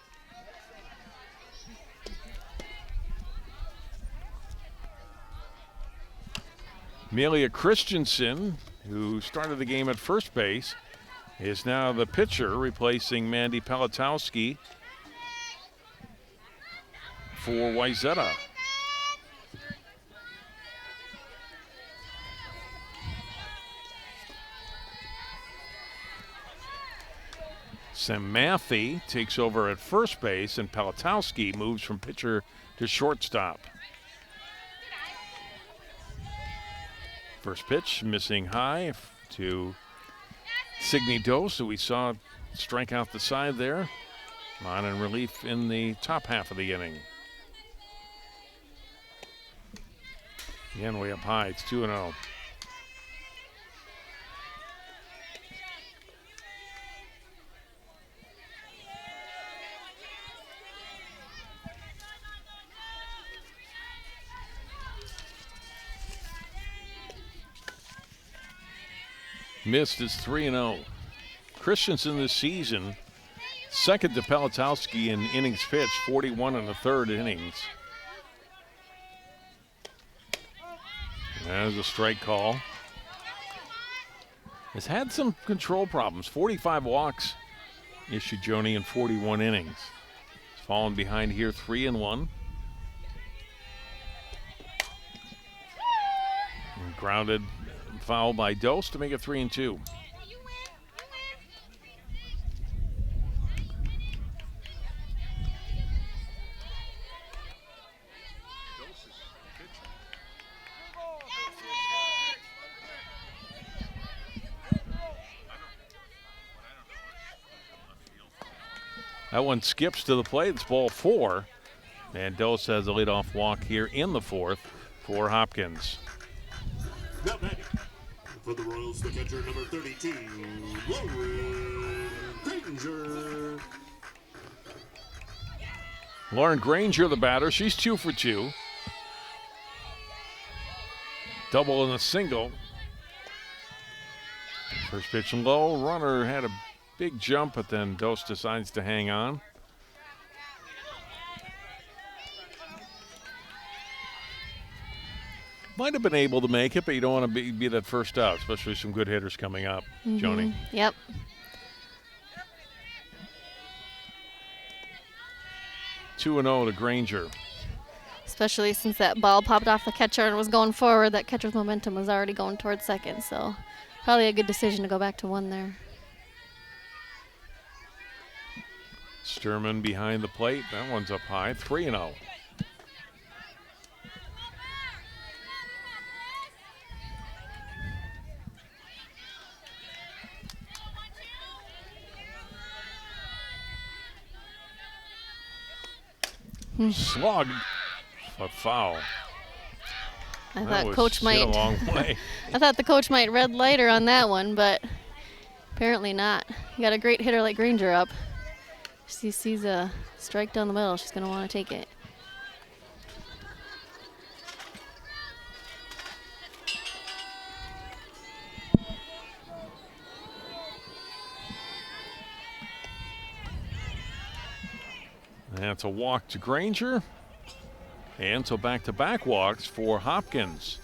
Amelia Christensen, who started the game at first base, is now the pitcher, replacing Mandy Palatowski for Wayzata. Sam Matthey takes over at first base, and Palatowski moves from pitcher to shortstop. First pitch, missing high to Signe Dose, who we saw strike out the side there. On in relief in the top half of the inning. Again, way up high, it's 2-0. Missed is 3-0. Christensen this season, second to Palatowski in innings pitched, 41 in the 3rd innings. There's a strike call. Has had some control problems. 45 walks issued Joni in 41 innings. He's fallen behind here 3-1. And grounded foul by Dose to make it 3-2. That one skips to the plate. It's ball 4. And Dose has a leadoff walk here in the 4th for Hopkins. Now batting for the Royals, the catcher number 32, Lauren Granger. Lauren Granger, the batter. She's 2 for 2. Double and a single. First pitch low. Runner had a big jump, but then Dose decides to hang on. Might have been able to make it, but you don't want to be that first out, especially some good hitters coming up, Joni. Yep. Two 2-0 to Granger. Especially since that ball popped off the catcher and was going forward, that catcher's momentum was already going towards second, so Probably a good decision to go back to 1 there. Sturman behind the plate. That one's up high. 3-0. Slugged, but foul. I That thought was coach hit might. a long way. I thought the coach might red lighter on that one, but apparently not. You got a great hitter like Granger up. She sees a strike down the middle. She's going to want to take it. That's a walk to Granger. And so back-to-back walks for Hopkins.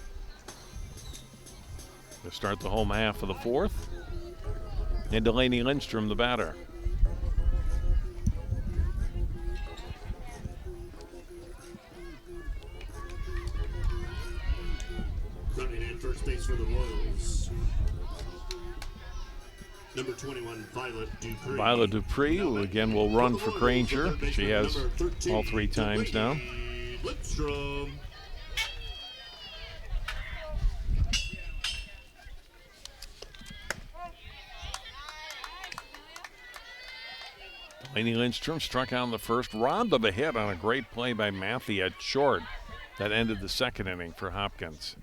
To start the home half of the 4th. And Delaney Lindstrom, the batter. Running in first base for the Royals. Number 21, Violet Dupree. Violet Dupree, who again will run for Granger. She has all 3 times now. Lindstrom. Delaney Lindstrom struck out in the first, robbed of a hit on a great play by Matthew at short. That ended the 2nd inning for Hopkins.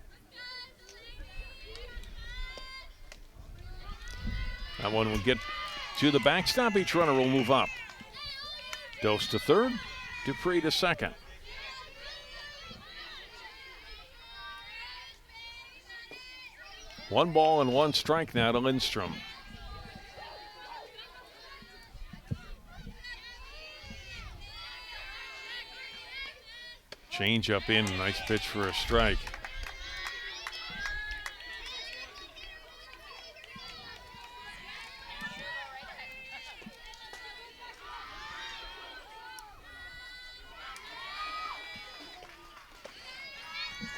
That one will get to the backstop. Each runner will move up. Dose to 3rd, Dupree to 2nd. One ball and 1 strike now to Lindstrom. Change up in, nice pitch for a strike.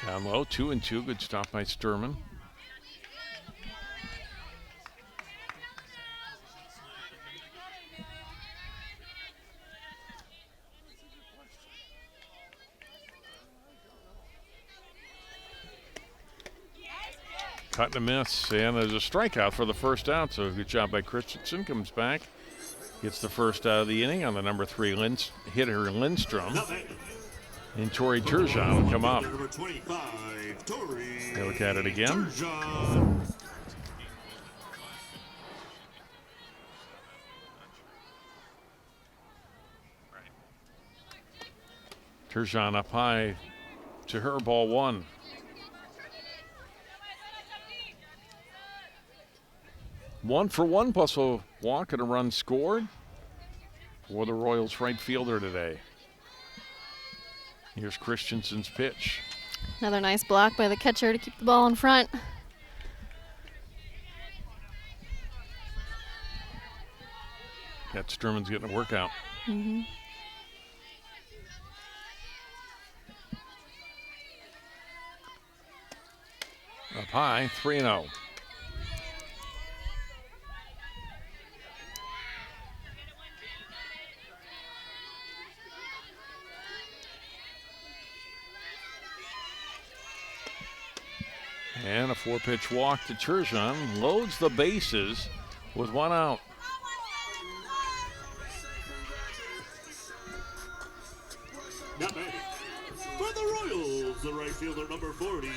Down low, 2-2, good stop by Sturman. Cut and a miss, and there's a strikeout for the first out, so good job by Christensen. Comes back, gets the first out of the inning on the number 3 hitter Lindstrom. And Tori Turgeon will come up. They look at it again. Turgeon up high to her, ball 1. One for 1 plus a walk and a run scored for the Royals right fielder today. Here's Christensen's pitch. Another nice block by the catcher to keep the ball in front. That Sturman's getting a workout. Mm-hmm. Up high, 3-0. And a 4-pitch walk to Turgeon. Loads the bases with 1 out. Not bad. For the Royals, the right fielder number 40,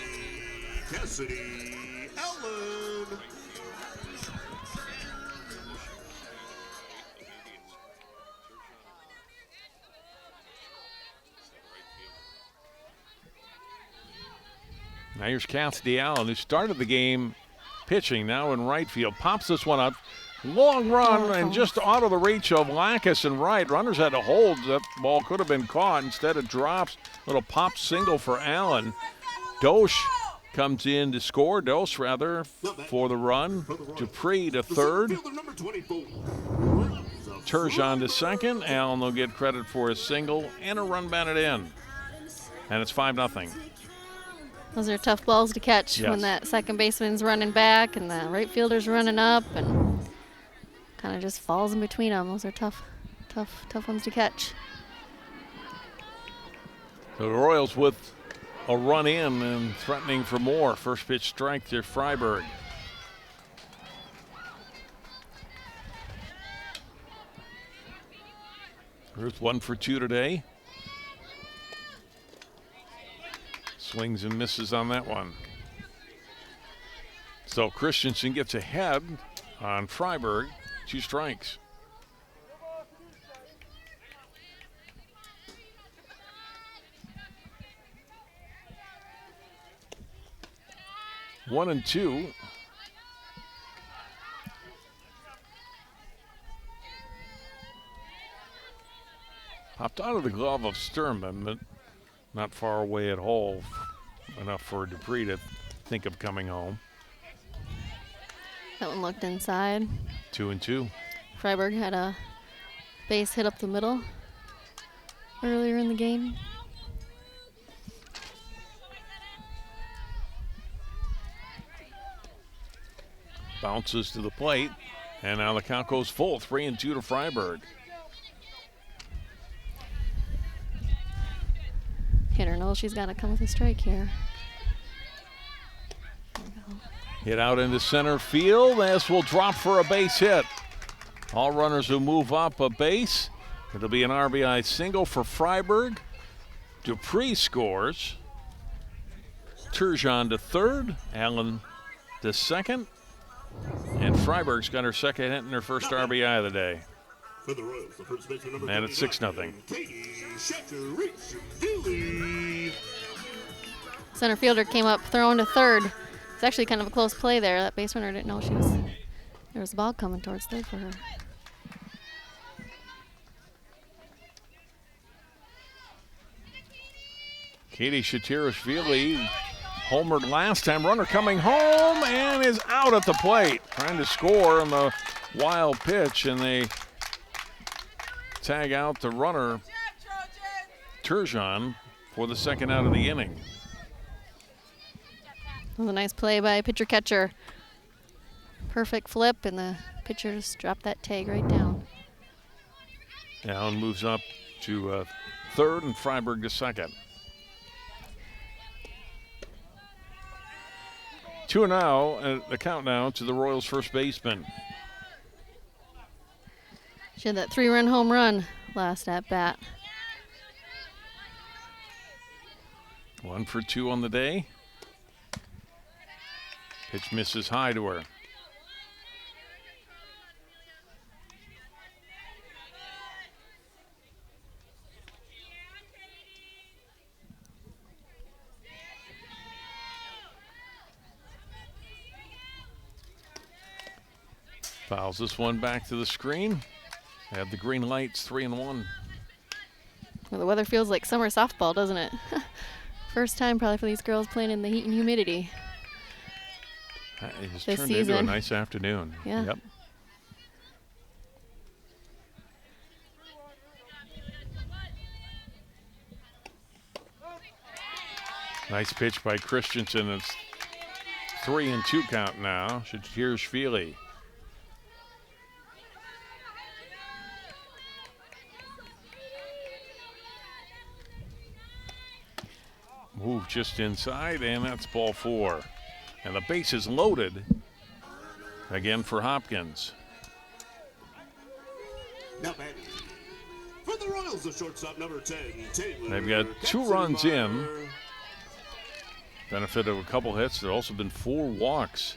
Cassidy Allen. Now here's Cassidy Allen, who started the game pitching, now in right field. Pops this one up. Long run and just out of the reach of Lacus and right. Runners had to hold. That ball could have been caught. Instead it drops. Little pop single for Allen. Dosh comes in to score. Dose, rather, for the run. Dupree to 3rd. Turgeon to 2nd. Allen will get credit for a single and a run batted in. And it's 5-0. Those are tough balls to catch when that second baseman's running back and the right fielder's running up and kind of just falls in between them. Those are tough ones to catch. So the Royals with a run in and threatening for more. First pitch strike to Freiberg. Ruth 1 for 2 today. Swings and misses on that one. So Christensen gets ahead on Freiberg. 2 strikes. One and two. Popped out of the glove of Sturman, but not far away at all. Enough for Dupree to think of coming home. That one looked inside. 2 and 2. Freiberg had a base hit up the middle earlier in the game. Bounces to the plate, and now the count goes full. 3 and 2 to Freiberg. Hitter knows she's got to come with a strike here. Hit out into center field. This will drop for a base hit. All runners will move up a base. It'll be an RBI single for Freiberg. Dupree scores. Turgeon to third. Allen to second. And Freiberg's got her second hit and her first RBI of the day. For the Royals, the first baseman number And it's 6-0. Center fielder came up throwing to third. It's actually kind of a close play there. That base runner didn't know there was a ball coming towards third for her. Katie Shatirashvili homered last time. Runner coming home and is out at the plate. Trying to score on the wild pitch, and they tag out the runner, Turgeon, for the second out of the inning. That was a nice play by pitcher-catcher. Perfect flip, and the pitcher just dropped that tag right down. Allen moves up to third and Freiberg to second. 2-0, the count now to the Royals' first baseman. She had that 3-run home run last at bat. 1 for 2 on the day. Pitch misses high to her. Fouls this one back to the screen. Have the green lights, 3-1. Well, the weather feels like summer softball, doesn't it? First time probably for these girls playing in the heat and humidity. It has this turned season. into a nice afternoon. Yeah. Yep. Nice pitch by Christensen. It's 3-2 count now. Shatirashvili. Move just inside, and that's ball 4. And the base is loaded again for Hopkins. Now batting for the Royals, the shortstop number 10, Taylor. They've got 2 runs in. Benefit of a couple hits. There have also been 4 walks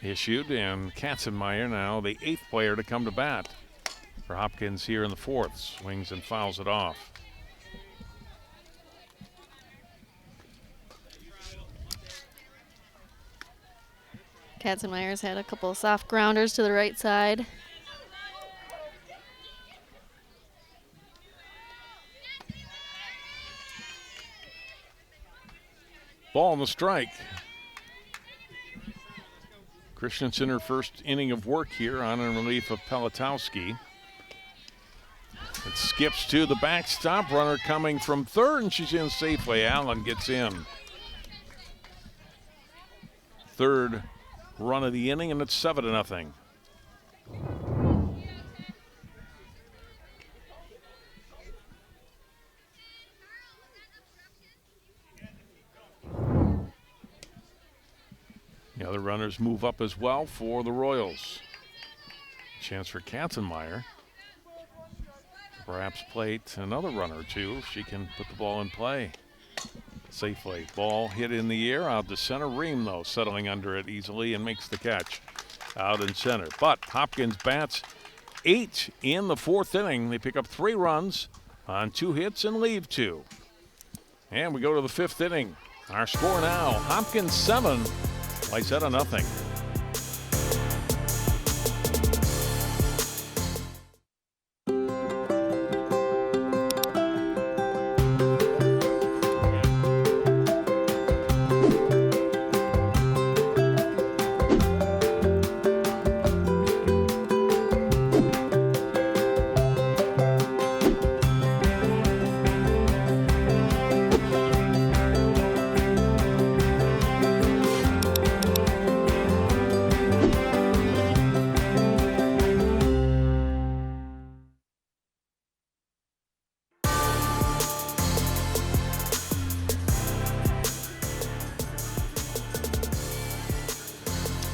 issued, and Katzenmeyer now the 8th player to come to bat for Hopkins here in the 4th. Swings and fouls it off. Katzenmeyer's had a couple of soft grounders to the right side. Ball on the strike. Christensen her first inning of work here on in relief of Pelitowski. It skips to the backstop. Runner coming from third, and she's in safely. Allen gets in. third run of the inning, and it's 7-0. The other runners move up as well for the Royals. Chance for Katzenmeyer to perhaps plate another runner or two if she can put the ball in play safely. Ball hit in the air out to center. Ream, though, settling under it easily and makes the catch out in center. But Hopkins bats 8 in the 4th inning. They pick up 3 runs on 2 hits and leave 2. And we go to the 5th inning. Our score now, Hopkins 7, Wayzata nothing.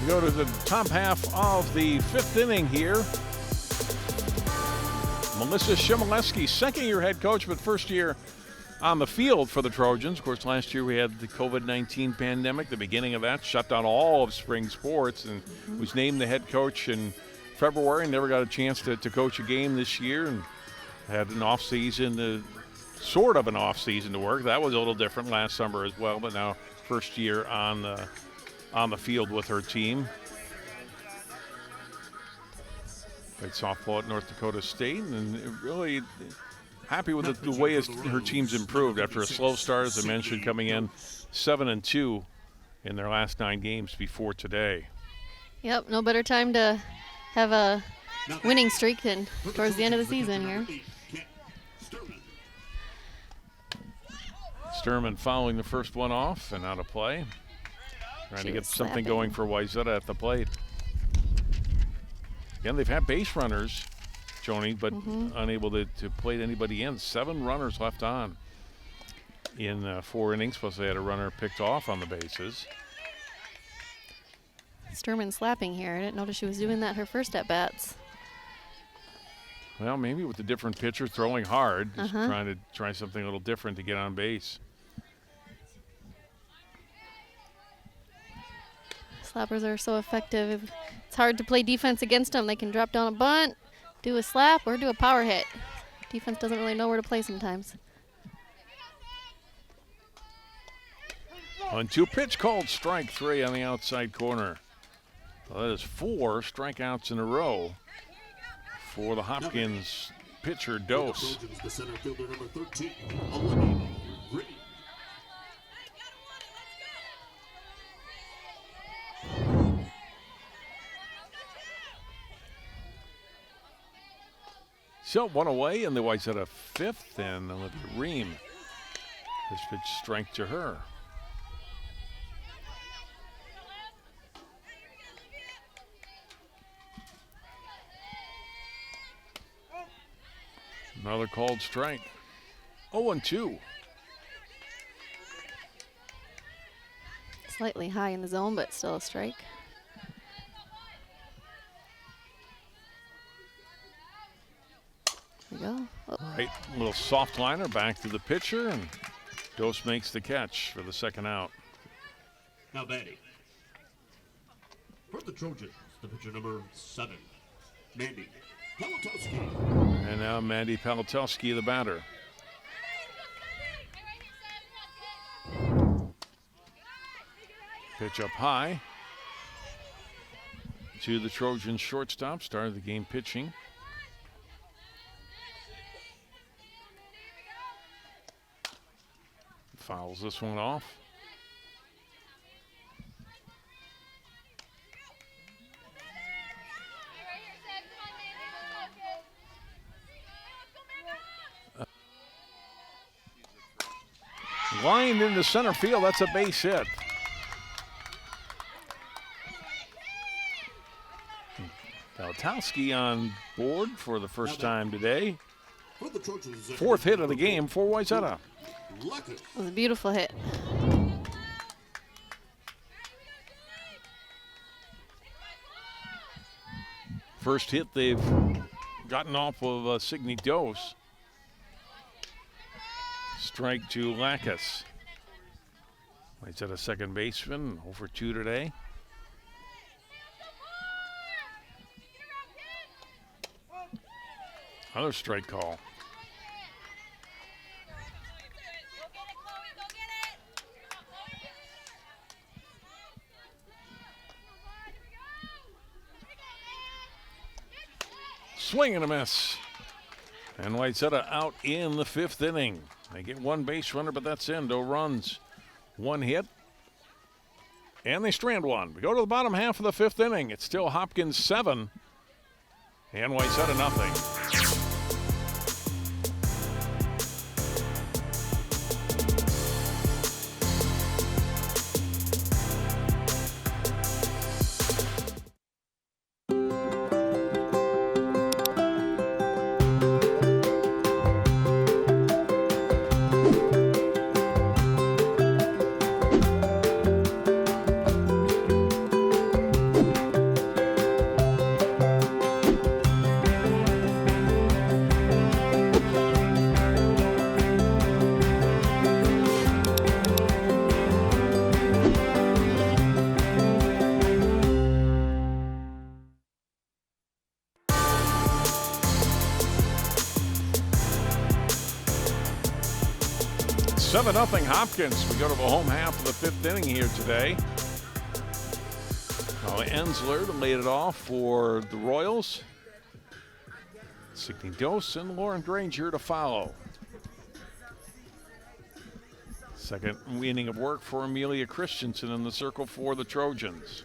We go to the top half of the 5th inning here. Melissa Shimoleski, second-year head coach, but first year on the field for the Trojans. Of course, last year we had the COVID-19 pandemic. The beginning of that shut down all of spring sports, and was named the head coach in February. Never got a chance to coach a game this year, and had an off-season, sort of an off-season to work. That was a little different last summer as well, but now first year on the field with her team. Played softball at North Dakota State, and really happy with the way her team's improved after a slow start, as I mentioned, coming in 7-2 in their last 9 games before today. Yep, no better time to have a winning streak than towards the end of the season here. Sturman fouling the first one off and out of play. Trying to get something going for Wayzata at the plate. Again, they've had base runners, Joni, but unable to plate anybody in. 7 runners left on in 4 innings, plus they had a runner picked off on the bases. Sturman slapping here. I didn't notice she was doing that her first at-bats. Well, maybe with the different pitcher throwing hard, just trying to try something a little different to get on base. Slappers are so effective. It's hard to play defense against them. They can drop down a bunt, do a slap, or do a power hit. Defense doesn't really know where to play sometimes. 1-2 pitch called, strike 3 on the outside corner. Well, that is 4 strikeouts in a row for the Hopkins pitcher, Dose. The center fielder, number 13, Olivia Reed. So 1 away in the Wayzata 5th, and Olivia Ream. This pitch strike to her. Another called strike. 0-2. Slightly high in the zone, but still a strike. There we go. Oh. Right, little soft liner back to the pitcher, and Dose makes the catch for the second out. Now batting for the Trojans, the pitcher number 7, Mandy Palatowski. And now Mandy Palatowski, the batter. Pitch up high to the Trojans shortstop, started the game pitching. Fouls this one off. Lined into center field, that's a base hit. Pelotowski on board for the first time today. For the Trojans, Fourth hit of the game for Wayzata. It was a beautiful hit. First hit they've gotten off of Signe Dose. Strike to Lacus. Wayzata second baseman, over 2 today. Another strike call. Swing and a miss. And Wayzata out in the 5th inning. They get one base runner, but that's in. No runs. One hit. And they strand one. We go to the bottom half of the 5th inning. It's still Hopkins 7 and Wayzata nothing. Seven nothing Hopkins. We go to the home half of the 5th inning here today. Ensler laid it off for the Royals. Signe Dose and Lauren Granger to follow. Second inning of work for Amelia Christensen in the circle for the Trojans.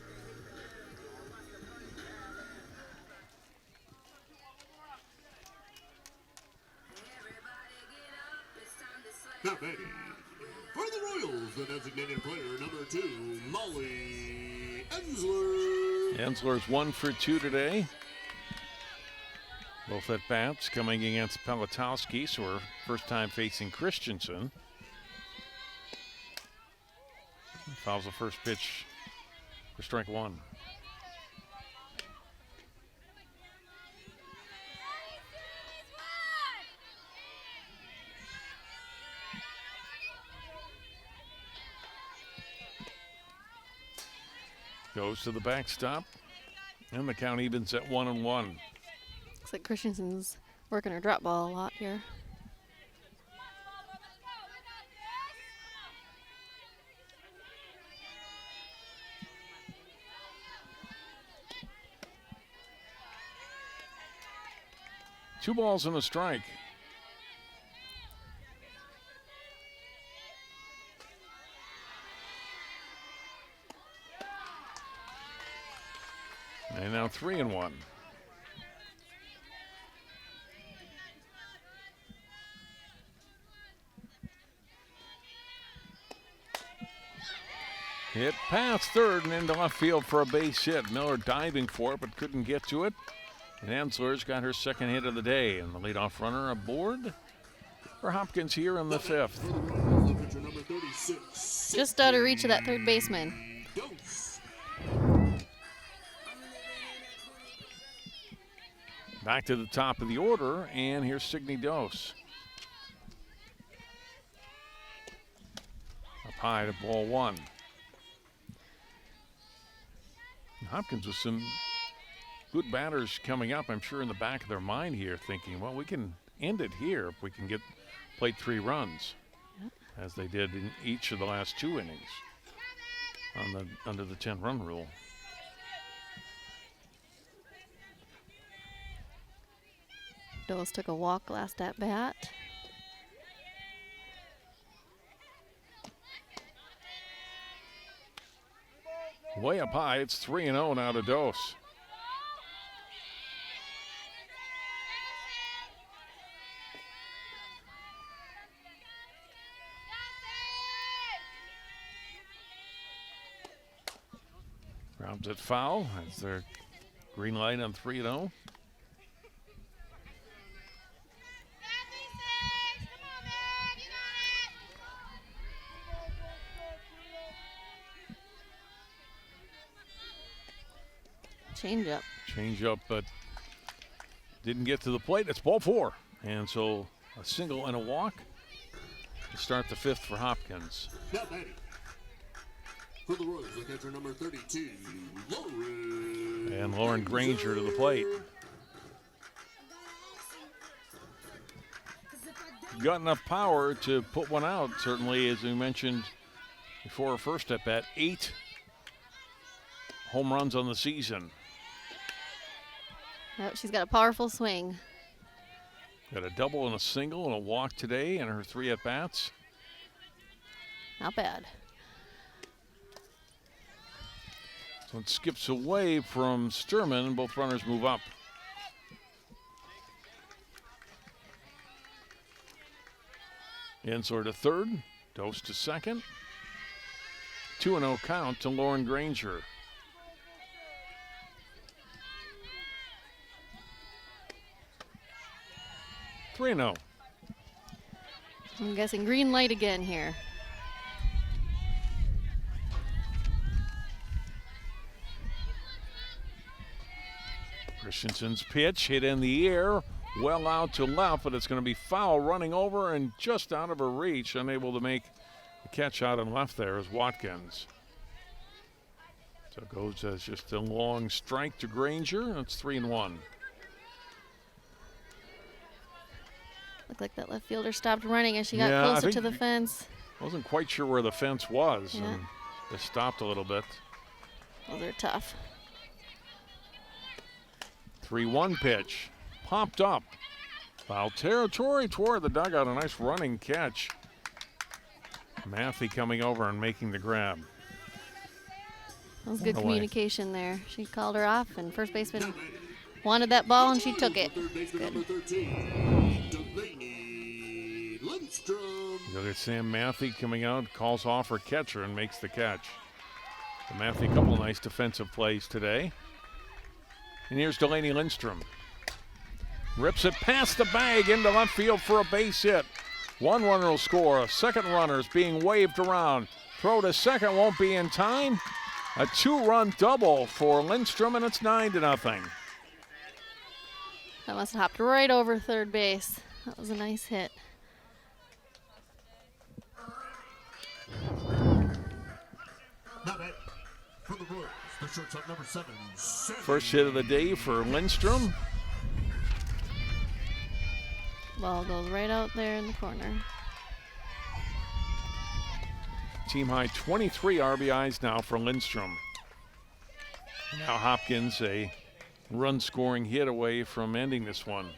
Not ready. For the Royals, the designated player, number 2, Molly Ensler. Ensler's 1 for 2 today. Both at bats coming against Pelotowski, so her first time facing Christensen. Fouls the first pitch for strike 1. Goes to the backstop, and the count evens at 1-1. Looks like Christensen's working her drop ball a lot here. Two balls and a strike. And now 3-1. Hit past third and into left field for a base hit. Miller diving for it, but couldn't get to it. And Ensler's got her second hit of the day. And the leadoff runner aboard for Hopkins here in the 5th. Just out of reach of that third baseman. Back to the top of the order, and here's Signe Dose. Up high to ball 1. Hopkins with some good batters coming up, I'm sure in the back of their mind here, thinking, well, we can end it here if we can plate 3 runs, as they did in each of the last 2 innings under the 10-run rule. Dose took a walk last at bat. Way up high, it's 3-0 now to Dose. Grounds it foul as they're Green light on 3-0. Change up, but didn't get to the plate. It's ball 4. And so a single and a walk to start the 5th for Hopkins. Now batting for the Royals, the catcher number 32, Lauren. And Lauren Granger to the plate. Got enough power to put one out, certainly, as we mentioned before her first at bat. 8 home runs on the season. Yep, she's got a powerful swing. Got a double and a single and a walk today in her 3 at-bats. Not bad. So it skips away from Sturman. Both runners move up. Ensor to third. Dose to second. 2-0 count to Lauren Granger. $3-0. I'm guessing green light again here. Christensen's pitch hit in the air, well out to left, but it's going to be foul, running over and just out of her reach. Unable to make the catch out and left there is Watkins. So it goes as just a long strike to Granger, and it's 3-1. Looked like that left fielder stopped running as she got closer to the fence. Wasn't quite sure where the fence was, Yeah. and they stopped a little bit. Those are tough. 3-1 pitch, popped up. Foul territory toward the dugout, a nice running catch. Matthew coming over and making the grab. That was good communication there. She called her off, and first baseman wanted that ball, and she took it. The other Sam Matthew coming out, calls off her catcher and makes the catch. So Matthew, a couple of nice defensive plays today. And here's Delaney Lindstrom. Rips it past the bag into left field for a base hit. One runner will score. A second runner is being waved around. Throw to second won't be in time. A 2-run double for Lindstrom, and it's 9-0. That must have hopped right over third base. That was a nice hit. For the Royals, the shortstop number 7. First hit of the day for Lindstrom. Ball goes right out there in the corner. Team high 23 RBIs now for Lindstrom. Now Hopkins, a run scoring hit away from ending this one.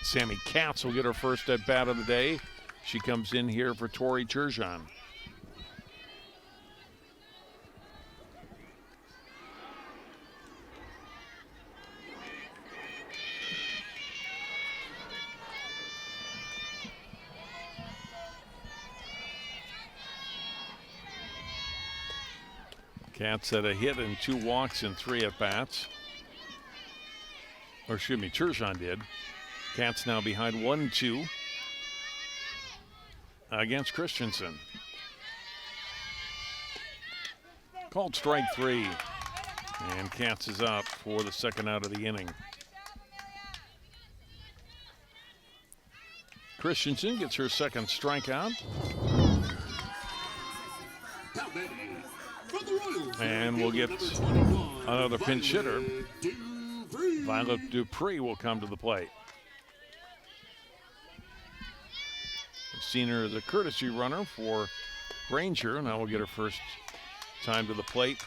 Sammy Katz will get her first at bat of the day. She comes in here for Tori Turgeon. Katz had a hit and 2 walks in 3 at-bats. Or excuse me, Turgeon did. Katz now behind 1-2 against Christensen. Called strike 3. And Katz is out for the second out of the inning. Christensen gets her second strikeout. And we'll get another pinch hitter. Violet Dupree will come to the plate. We've seen her as a courtesy runner for Granger. Now we'll get her first time to the plate.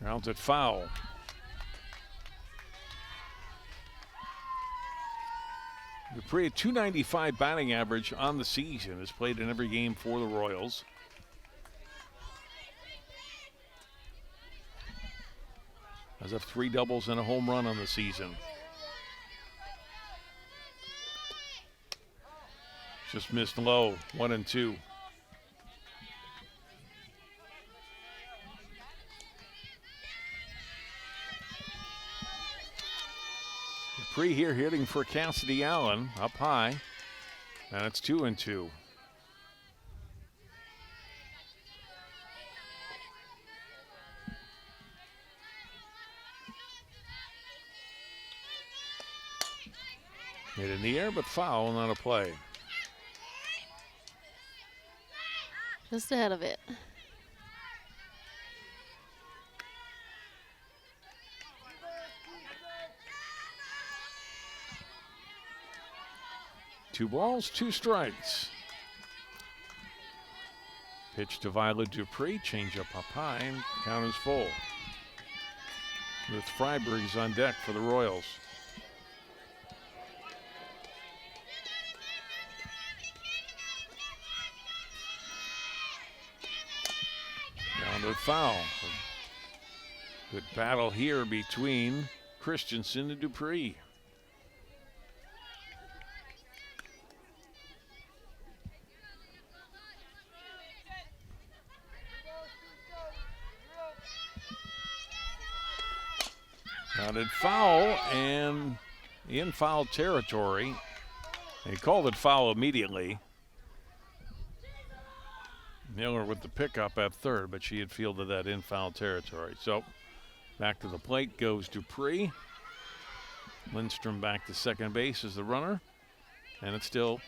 Rounds it foul. Dupree, a .295 batting average on the season, has played in every game for the Royals. Has up 3 doubles and a home run on the season. Just missed low, 1-2. Dupree here hitting for Cassidy Allen, up high, and it's 2-2. Hit in the air, but foul, not a play. Just ahead of it. Two balls, 2 strikes. Pitch to Violet Dupree, change up high, and count is full. Ruth Freiberg is on deck for the Royals. Grounded foul. Good battle here between Christensen and Dupree. Grounded foul and in foul territory. They called it foul immediately. Miller with the pickup at third, but she had fielded that in foul territory. So back to the plate goes Dupree. Lindstrom back to second base as the runner. And it's still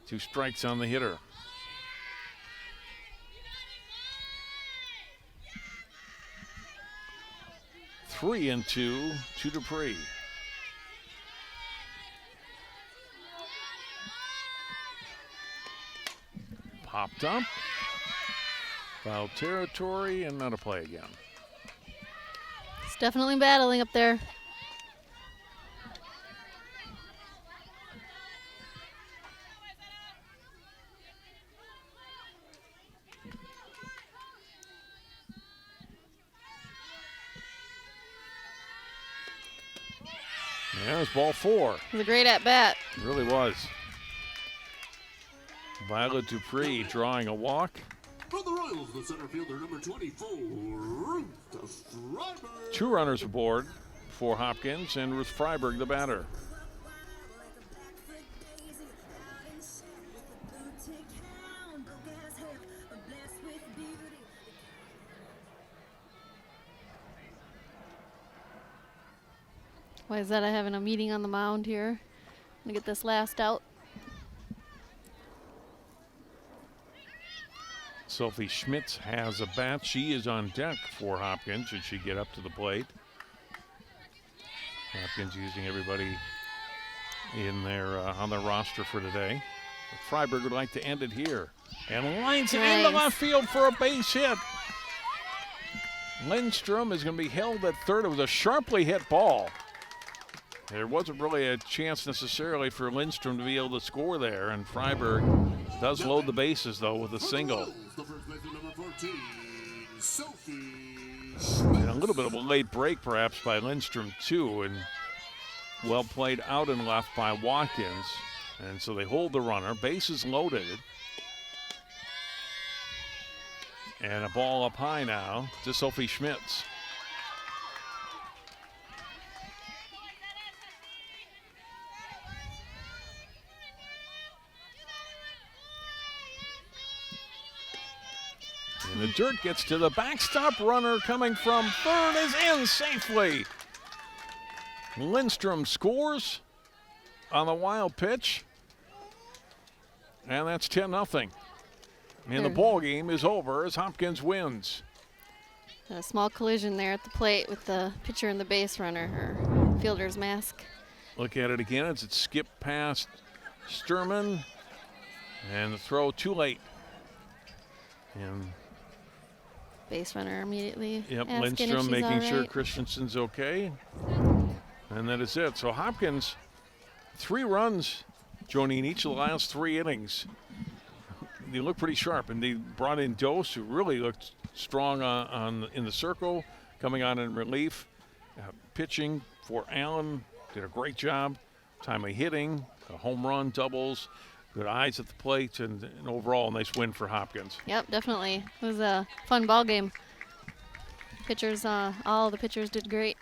2 strikes on the hitter. Three and two to Dupree. Popped up. Foul territory and not a play again. It's definitely battling up there. Yeah, it's ball 4. It was a great at-bat. It really was. Violet Dupree drawing a walk. For the Royals, the center fielder, number 24, Ruth Freiberg. 2 runners aboard for Hopkins, and Ruth Freiberg, the batter. Wayzata having a meeting on the mound here. Gonna get this last out. Sophie Schmitz has a bat. She is on deck for Hopkins. Should she get up to the plate? Hopkins using everybody in their on their roster for today. But Freiberg would like to end it here. And lines it into left field for a base hit. Lindstrom is going to be held at third. It was a sharply hit ball. There wasn't really a chance necessarily for Lindstrom to be able to score there, and Freiberg does load the bases, though, with a single. And a little bit of a late break, perhaps, by Lindstrom, too, and well played out and left by Watkins. And so they hold the runner, bases loaded. And a ball up high now to Sophie Schmitz. And the dirt gets to the backstop. Runner coming from third is in safely. Lindstrom scores on the wild pitch. And that's 10-0. And the ball game is over as Hopkins wins. A small collision there at the plate with the pitcher and the base runner, her fielder's mask. Look at it again as it skipped past Sturman. And the throw too late. And base runner immediately. Yep, Lindstrom making sure Christensen's okay. And that is it. So Hopkins, 3 runs, joining each of the last 3 innings. They look pretty sharp, and they brought in Dose, who really looked strong in the circle. coming on in relief. Pitching for Allen, did a great job. Timely hitting, a home run, doubles, good eyes at the plate, and overall a nice win for Hopkins. Yep, definitely. It was a fun ball game. Pitchers, all the pitchers did great.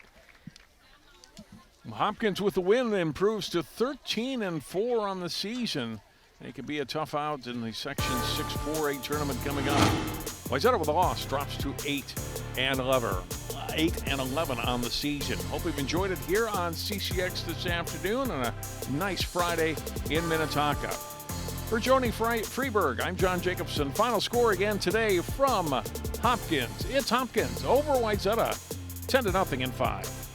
Hopkins with the win improves to 13-4 on the season. It could be a tough out in the Section 6-4A tournament coming up. Wayzata with a loss drops to 8-11 on the season. Hope you've enjoyed it here on CCX this afternoon on a nice Friday in Minnetonka. For Joni Freeberg, I'm John Jacobson. Final score again today from Hopkins. It's Hopkins over Wayzata, 10-0 in 5.